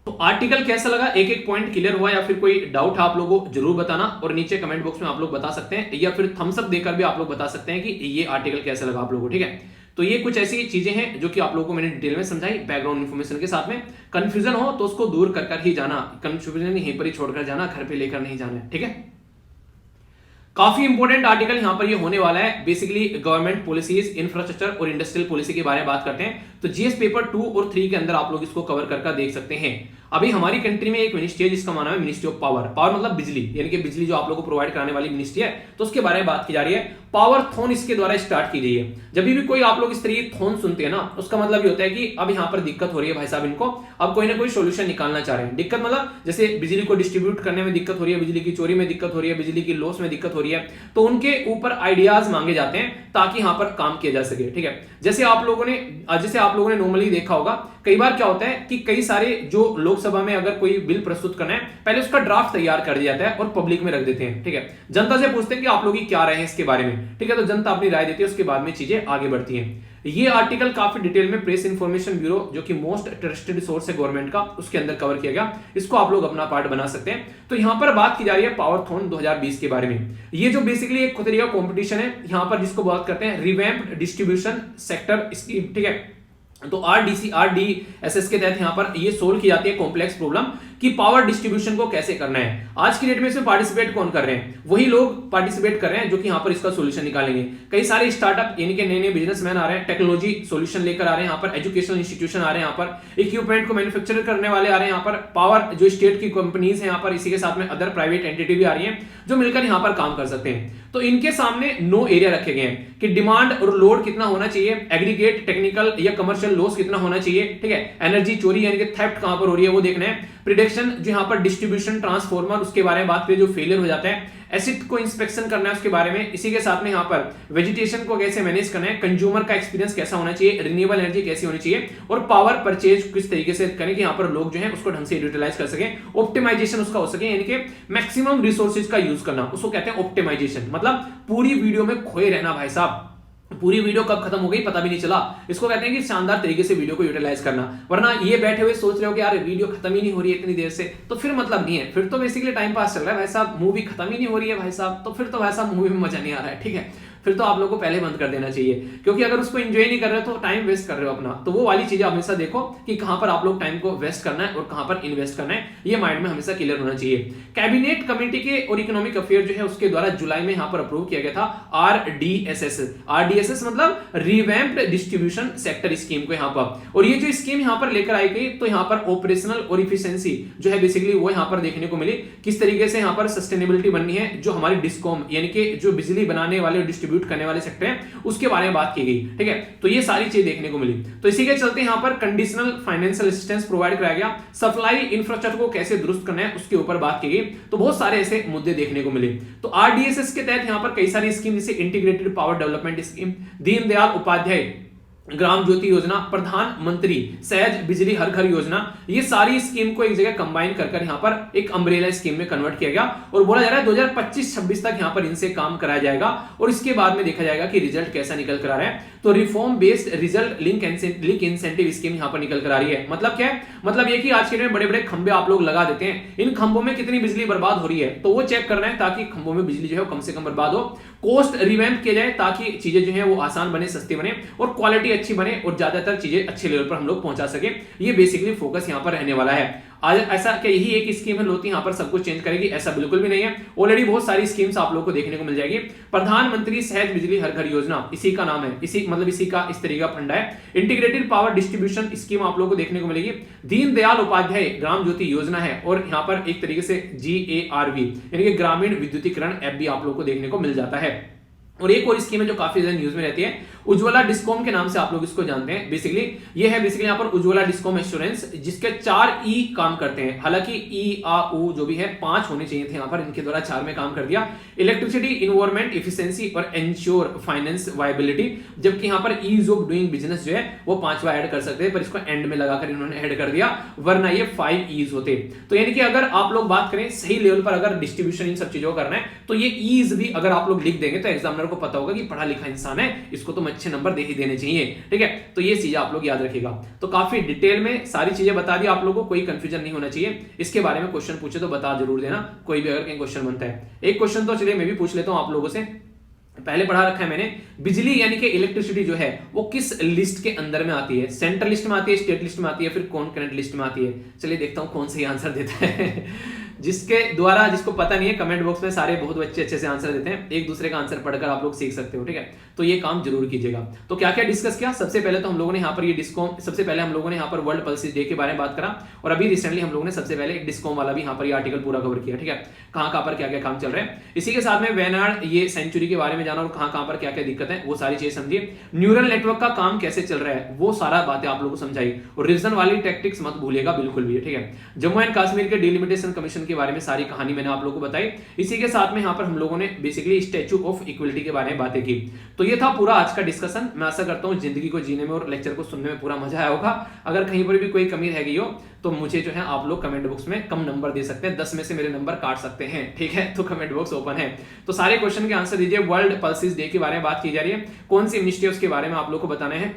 Speaker 1: तो आर्टिकल कैसा लगा, एक एक पॉइंट क्लियर हुआ या फिर कोई डाउट आप लोगों को जरूर बताना, और नीचे कमेंट बॉक्स में आप लोग बता सकते हैं, या फिर थम्स अप देकर भी आप लोग बता सकते हैं कि ये आर्टिकल कैसा लगा आप लोगों को, ठीक है। तो ये कुछ ऐसी चीजें हैं जो कि आप लोगों को मैंने डिटेल में समझाई बैकग्राउंड इन्फॉर्मेशन के साथ में। कंफ्यूजन हो तो उसको दूर कर ही जाना, कंफ्यूजन यहीं पर ही छोड़कर जाना, घर पे लेकर नहीं जाना है, ठीक है। काफी इंपॉर्टेंट आर्टिकल यहां पर ये होने वाला है, बेसिकली गवर्नमेंट पॉलिसीज, इंफ्रास्ट्रक्चर और इंडस्ट्रियल पॉलिसी के बारे में बात करते हैं। तो जीएस पेपर 2 और 3 के अंदर आप लोग इसको कवर करके देख सकते हैं। अभी हमारी कंट्री में एक मिनिस्ट्री है जिसका नाम है मिनिस्ट्री ऑफ पावर। पावर मतलब बिजली, यानी कि बिजली जो आप लोगों को प्रोवाइड कराने वाली मिनिस्ट्री है, तो उसके बारे में बात की जा रही है। पावर थोन इसके द्वारा स्टार्ट की गई है। जब भी कोई आप लोग इस तरीके थोन सुनते हैं ना, उसका मतलब ये होता है कि अब यहाँ पर दिक्कत हो रही है भाई साहब, इनको अब कोई ना कोई सोल्यूशन निकालना चाह रहे हैं। दिक्कत मतलब जैसे बिजली को डिस्ट्रीब्यूट करने में दिक्कत हो रही है, बिजली की चोरी में दिक्कत हो रही है, बिजली की लॉस में दिक्कत हो रही है, तो उनके ऊपर आइडियाज मांगे जाते हैं ताकि यहाँ पर काम किया जा सके, ठीक है। जैसे आप लोगों ने नॉर्मली देखा होगा, कई बार क्या होता है कि कई सारे जो लोकसभा में अगर कोई बिल प्रस्तुत करना है, पहले उसका ड्राफ्ट तैयार कर दिया जाता है और पब्लिक में रख देते हैं, ठीक है। जनता से पूछते हैं कि आप लोग की क्या राय है इसके बारे में, ठीक है। तो जनता अपनी राय देती है, उसके बाद में चीजें आगे बढ़ती हैं। ये आर्टिकल काफी डिटेल में प्रेस इंफॉर्मेशन ब्यूरो, जो कि मोस्ट ट्रस्टेड सोर्स है गवर्नमेंट का, उसके अंदर कवर किया गया। इसको आप लोग अपना पार्ट बना सकते हैं। तो यहां पर बात की जा रही है पावरथॉन 2020 के बारे में। ये जो बेसिकली एक तरीका कंपटीशन है यहां पर, जिसको बात करते हैं रिवैम्प्ड डिस्ट्रीब्यूशन सेक्टर स्कीम, ठीक है। तो आरडीएसएस के तहत यहां पर ये सोल्व की जाती है कॉम्प्लेक्स प्रॉब्लम कि पावर डिस्ट्रीब्यूशन को कैसे करना है। आज की डेट में इसमें पार्टिसिपेट कौन कर रहे हैं? वही लोग पार्टिसिपेट कर रहे हैं जो कि यहां पर इसका सोल्यूशन निकालेंगे। कई सारे स्टार्टअप यानी कि नए नए बिजनेसमैन आ रहे हैं, टेक्नोलॉजी सोल्यूशन लेकर आ रहे हैं, यहाँ पर एजुकेशनल इंस्टीट्यूशन आ रहे हैं, यहाँ पर इक्विपमेंट को मैन्युफैक्चर करने वाले आ रहे हैं, यहाँ पर पावर जो स्टेट की कंपनीज हैं यहाँ पर, इसी के साथ में अदर प्राइवेट एंटिटी भी आ रही है जो मिलकर यहाँ पर काम कर सकते हैं। तो इनके सामने 9 एरिया रखे गए हैं कि डिमांड और लोड कितना होना चाहिए, एग्रीगेट टेक्निकल या कमर्शियल लॉस कितना होना चाहिए, ठीक है, एनर्जी चोरी यानी कि थेफ्ट कहां पर हो रही है वो देखना है, प्रिडिक्शन जो यहां पर डिस्ट्रीब्यूशन ट्रांसफॉर्मर उसके बारे में बात करें जो फेलियर हो जाता है, एसिड को इंस्पेक्शन करना है उसके बारे में, इसी के साथ में यहां पर वेजिटेशन को कैसे मैनेज करना है, कंज्यूमर का एक्सपीरियंस कैसा होना चाहिए, रिन्यूएबल एनर्जी कैसी होनी चाहिए और पावर परचेज किस तरीके से करें कि यहां पर लोग जो है उसको ढंग से यूटिलाइज कर सके, ऑप्टिमाइजेशन उसका हो सके यानी कि मैक्सिमम रिसोर्सेज का यूज करना, उसको कहते हैं ऑप्टिमाइजेशन। मतलब पूरी वीडियो में खोए रहना भाई साहब, पूरी वीडियो कब खत्म हो गई पता भी नहीं चला, इसको कहते हैं कि शानदार तरीके से वीडियो को यूटिलाइज करना। वरना ये बैठे हुए सोच रहे हो कि यार वीडियो खत्म ही नहीं हो रही है इतनी देर से, तो फिर मतलब नहीं है, फिर तो बेसिकली टाइम पास चल रहा है भाई साहब, मूवी खत्म ही नहीं हो रही है भाई साहब, तो फिर तो भाई साहब मूवी में मजा नहीं आ रहा है, ठीक है, फिर तो आप लोगों को पहले बंद कर देना चाहिए, क्योंकि अगर उसको एंजॉय नहीं कर रहे हो तो टाइम वेस्ट कर रहे हो अपना। तो वो वाली चीजें हमेशा देखो कि कहां पर आप लोग टाइम को वेस्ट करना है और कहां पर इन्वेस्ट करना है, ये माइंड में हमेशा क्लियर होना चाहिए। कैबिनेट कमेटी के और इकोनॉमिक अफेयर जो है उसके द्वारा जुलाई में यहां पर अप्रूव किया गया था आरडीएसएस मतलब रिवैम्प्ड डिस्ट्रीब्यूशन सेक्टर स्कीम को यहां पर, और ये जो स्कीम यहां पर लेकर आई गई तो यहां पर ऑपरेशनल और इफिशिएंसी जो है बेसिकली वो यहां पर देखने को मिली, किस तरीके से यहां पर सस्टेनेबिलिटी बननी है, जो हमारी डिस्कॉम यानी कि जो बिजली बनाने वाले और डिस्ट्रीब्यूट करने वाले सेक्टर उसके बारे में बात की गई, ठीक है। तो ये सारी चीज देखने को मिली। तो इसी के चलते यहां पर कंडीशनल फाइनेंशियल असिस्टेंस प्रोवाइड कराया गया, सप्लाई इंफ्रास्ट्रक्चर को कैसे दुरुस्त करना है उसके ऊपर बात की गई। तो बहुत सारे ऐसे मुद्दे देखने को मिले। तो आरडीएसएस के तहत यहां पर कई सारी स्कीम जैसे integrated power development scheme, Deendayal Upadhyay Gram Jyoti Yojana, Pradhan Mantri सहज बिजली हर घर योजना, ये सारी स्कीम को एक जगह कंबाइन कर यहां पर एक अम्ब्रेला स्कीम में कन्वर्ट किया गया और बोला जा रहा है 2025-26 तक यहां पर इनसे काम कराया जाएगा और इसके बाद में देखा जाएगा कि रिजल्ट कैसा निकल कर आ रहा है। तो reform based result link incentive scheme यहां पर निकल कर आ रही है। मतलब क्या है? मतलब ये कि आज के दिन बड़े बड़े खंभे आप लोग लगा देते हैं, इन खंभों में कितनी बिजली बर्बाद हो रही है तो वो चेक करना है ताकि खंभों में बिजली जो है कम से कम बर्बाद हो, कॉस्ट रिवैम्प किया जाए ताकि चीजें जो है वो आसान बने, सस्ती बने और क्वालिटी अच्छी बने और ज्यादातर चीजें अच्छे लेवल पर हम लोग पहुंचा सके। ये बेसिकली फोकस यहां पर रहने वाला है। आज ऐसा क्या यही एक स्कीम है लोती यहां पर सब कुछ चेंज करेगी? ऐसा बिल्कुल भी नहीं है। ऑलरेडी बहुत सारी स्कीम्स आप लोगों को देखने को मिल जाएगी। प्रधानमंत्री सहज बिजली हर घर योजना इसी का नाम है, इसी का इस तरीका फंडा है। इंटीग्रेटेड पावर डिस्ट्रीब्यूशन स्कीम आप लोगों को देखने को मिलेगी। दीनदयाल उपाध्याय ग्राम ज्योति योजना है और यहां पर एक तरीके से GARV यानी कि ग्रामीण विद्युतीकरण ऐप भी आप लोगों को देखने को मिल जाता है। और एक और स्कीम है जो काफी ज्यादा न्यूज में रहती है, उज्ज्वला डिस्कॉम के नाम से आप लोग इसको जानते हैं। बेसिकली ये है यहाँ पर उज्ज्वला डिस्कॉम एश्योरेंस, जिसके 4 ई काम करते हैं। हालांकि ई आ उ जो भी है 5 होने चाहिए थे, यहाँ पर इनके द्वारा 4 में काम कर दिया। इलेक्ट्रिसिटी, इन्वायरमेंट, एफिशिएंसी और एंश्योर फाइनेंस वायबिलिटी, जबकि यहाँ पर ईज ऑफ डूइंग बिजनेस जो है वो 5वां ऐड कर सकते हैं, पर इसको एंड में लगाकर इन्होंने ऐड कर दिया, वरना ये 5 ईज होते। तो यानी कि अगर आप लोग बात करें सही लेवल पर अगर डिस्ट्रीब्यूशन इन सब चीजों को करना है तो ये ईज भी अगर आप लोग लिख देंगे तो एग्जामिनर को पता होगा कि पढ़ा लिखा इंसान है, इसको तो अच्छे नंबर दे ही देने चाहिए, ठीक है। तो ये चीजें आप लोग याद रखिएगा। तो काफी डिटेल में सारी चीजें बता दी आप लोगों को, कोई कंफ्यूजन नहीं होना चाहिए। इसके बारे में क्वेश्चन पूछे तो बता जरूर देना, कोई भी अगर कहीं क्वेश्चन बनता है। एक क्वेश्चन तो चलिए मैं भी पूछ लेता हूं आप लोगों से। पहले पढ़ा रखा है मैंने, बिजली यानी कि इलेक्ट्रिसिटी जो है वो किस लिस्ट के अंदर में आती है? सेंट्रल लिस्ट में आती है, स्टेट लिस्ट में आती है, फिर कॉन्करेंट लिस्ट में आती है? चलिए देखता हूं कौन सही आंसर देता है। जिसके द्वारा, जिसको पता नहीं है कमेंट बॉक्स में सारे बहुत बच्चे अच्छे से आंसर देते हैं, एक दूसरे का आंसर पढ़कर आप लोग सीख सकते हो, ठीक है। तो ये काम जरूर कीजिएगा। तो क्या क्या डिस्कस किया? सबसे पहले तो हम लोगों ने यहाँ पर ये डिस्कॉम, सबसे पहले हम लोगों ने यहाँ पर वर्ल्ड पल्सेस डे के बारे में बात करा, और अभी रिसेंटली हम लोगों ने सबसे पहले एक डिस्कॉम वाला भी यहाँ पर ये आर्टिकल पूरा कवर किया, ठीक है। कहाँ पर क्या क्या काम चल रहा है, इसी के साथ में वेनार्ड ये सेंचुरी के बारे में जाना और कहाँ पर क्या क्या दिक्कत है वो सारी चीजें समझिए। न्यूरल नेटवर्क का काम कैसे चल रहा है वो सारा बातें आप लोगों को समझाई, और रिविजन वाली टैक्टिक्स मत भूलिएगा बिल्कुल भी, ठीक है। जम्मू एंड कश्मीर के डिलिमिटेशन कमीशन के बारे में सारी कहानी मैंने आप लोगों को बताई। इसी के साथ में यहाँ पर हम लोगों ने बेसिकली स्टैच्यू ऑफ इक्वलिटी के बारे में बातें की। तो ये था पूरा आज का डिस्कशन। मैं आशा करता हूँ जिंदगी को जीने में और लेक्चर को सुनने में पूरा मजा आया होगा। अगर कहीं पर भी कोई कमी रह गई हो तो मुझे जो है आप लोग कमेंट बॉक्स में कम नंबर दे सकते हैं, 10 में से मेरे नंबर काट सकते हैं, ठीक है। तो कमेंट बॉक्स ओपन है, तो सारे क्वेश्चन के आंसर दीजिए। वर्ल्ड पल्सेस डे के बारे में बात की जा रही है, कौन सी मिनिस्ट्री उसके बारे में आप लोग को बताना है,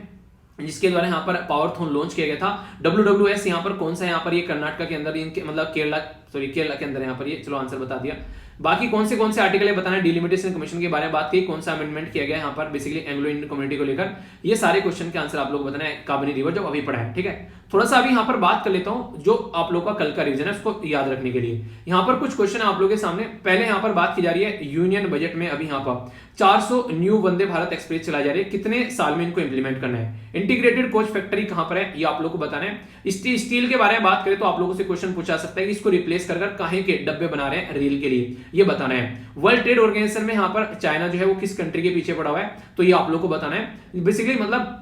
Speaker 1: जिसके द्वारा यहाँ पर पावरथॉन लॉन्च किया गया था। WWS यहाँ पर कौन सा है? यहाँ पर ये कर्नाटक के अंदर, इनके मतलब केरला के अंदर यहाँ पर ये, चलो आंसर बता दिया। बाकी कौन से आर्टिकल है बताना है। डिलिमिटेशन कमीशन के बारे में बात की, कौन सा अमेंडमेंट किया गया है यहाँ पर बेसिकली एंग्लो इंडियन कम्युनिटी को लेकर, ये सारे क्वेश्चन के आंसर आप लोग बताना है। काबनी रिवर जो अभी पढ़ा है, ठीक है। थोड़ा सा अभी यहाँ पर बात कर लेता हूं जो आप लोगों का कल का रिवीजन है उसको याद रखने के लिए। यहाँ पर कुछ क्वेश्चन है आप लोगों के सामने। पहले यहाँ पर बात की जा रही है यूनियन बजट में अभी यहाँ पर 400 न्यू वंदे भारत एक्सप्रेस चला जा रही है, कितने साल में इनको इंप्लीमेंट करना है। इंटीग्रेटेड कोच फैक्ट्री कहां पर है ये आप लोगों को बताना है। स्टील के बारे में बात करें तो आप लोगों से क्वेश्चन पूछा सकता है कि इसको रिप्लेस कर काहे के डब्बे बना रहे हैं रेल के लिए, ये बताना है। वर्ल्ड ट्रेड ऑर्गेनाइजेशन में यहाँ पर चाइना जो है वो किस कंट्री के पीछे पड़ा हुआ है, तो ये आप लोग को बताना है। बेसिकली मतलब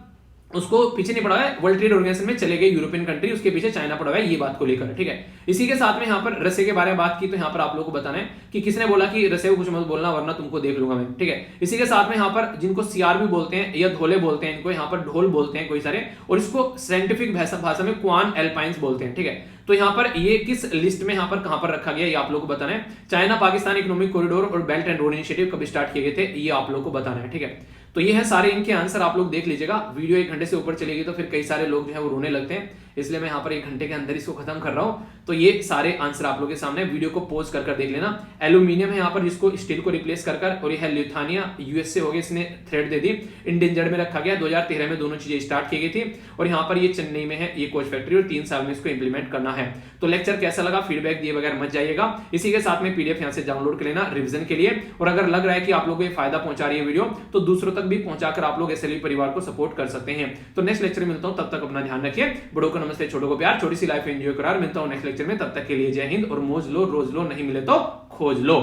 Speaker 1: उसको पीछे नहीं पड़ा है, वर्ल्ड ट्रेड ऑर्गेनाइजेशन में चले गए यूरोपियन कंट्री, उसके पीछे चाइना पड़ा हुआ है, ये बात को लेकर, ठीक है। इसी के साथ में यहाँ पर रसिया के बारे में बात की तो यहाँ पर आप लोगों को बताना है कि किसने बोला कि रसिया को कुछ मत बोलना वरना तुमको देख लूंगा मैं, ठीक है। इसी के साथ में यहाँ पर जिनको सीआर भी बोलते हैं या धोले बोलते हैं, इनको यहाँ पर ढोल बोलते हैं कोई सारे, और इसको साइंटिफिक भाषा में क्वान एल्पाइंस बोलते हैं, ठीक है। तो यहाँ पर ये किस लिस्ट में यहाँ पर कहां पर रखा गया ये आप लोगों को बताना है। चाइना पाकिस्तान इकोनॉमिक कॉरिडोर और बेल्ट एंड रोड इनिशिएटिव कब स्टार्ट किए गए थे ये आप लोगों को बताना है, ठीक है। तो ये है सारे इनके आंसर, आप लोग देख लीजिएगा। वीडियो 1 घंटे से ऊपर चलेगी तो फिर कई सारे लोग जो है वो रोने लगते हैं, इसलिए मैं यहाँ पर 1 घंटे के अंदर इसको खत्म कर रहा हूँ। तो ये सारे आंसर आप लोगों के सामने, वीडियो को पॉज कर देख लेना। एल्यूमिनियम है यहाँ पर जिसको स्टील को रिप्लेस कर, और ये है लिथुआनिया, यूएसए हो गया, इसने थ्रेड दे दी, इंडेंजर्ड में रखा गया। 2013 में दोनों चीजें स्टार्ट की गई थी, और यहाँ पर ये चेन्नई में है ये कोच फैक्ट्री, और 3 साल में इसको इंप्लीमेंट करना है। तो लेक्चर कैसा लगा, फीडबैक दिए बगैर मत जाइएगा। इसी के साथ में पीडीएफ यहाँ से डाउनलोड कर लेना रिविजन के लिए, और अगर लग रहा है कि आप लोगों को ये फायदा पहुंचा रही है वीडियो, तो दूसरों तक भी पहुंचाकर आप लोग एसएलवी परिवार को सपोर्ट कर सकते हैं। तो नेक्स्ट लेक्चर में मिलता हूं, तब तक अपना ध्यान रखिए। बड़ों को नमस्ते, छोटों को प्यार, छोटी सी लाइफ एंजॉय करार। मिलता हूं नेक्स्ट लेक्चर में, तब तक के लिए जय हिंद और मौज लो, रोज लो, नहीं मिले तो खोज लो।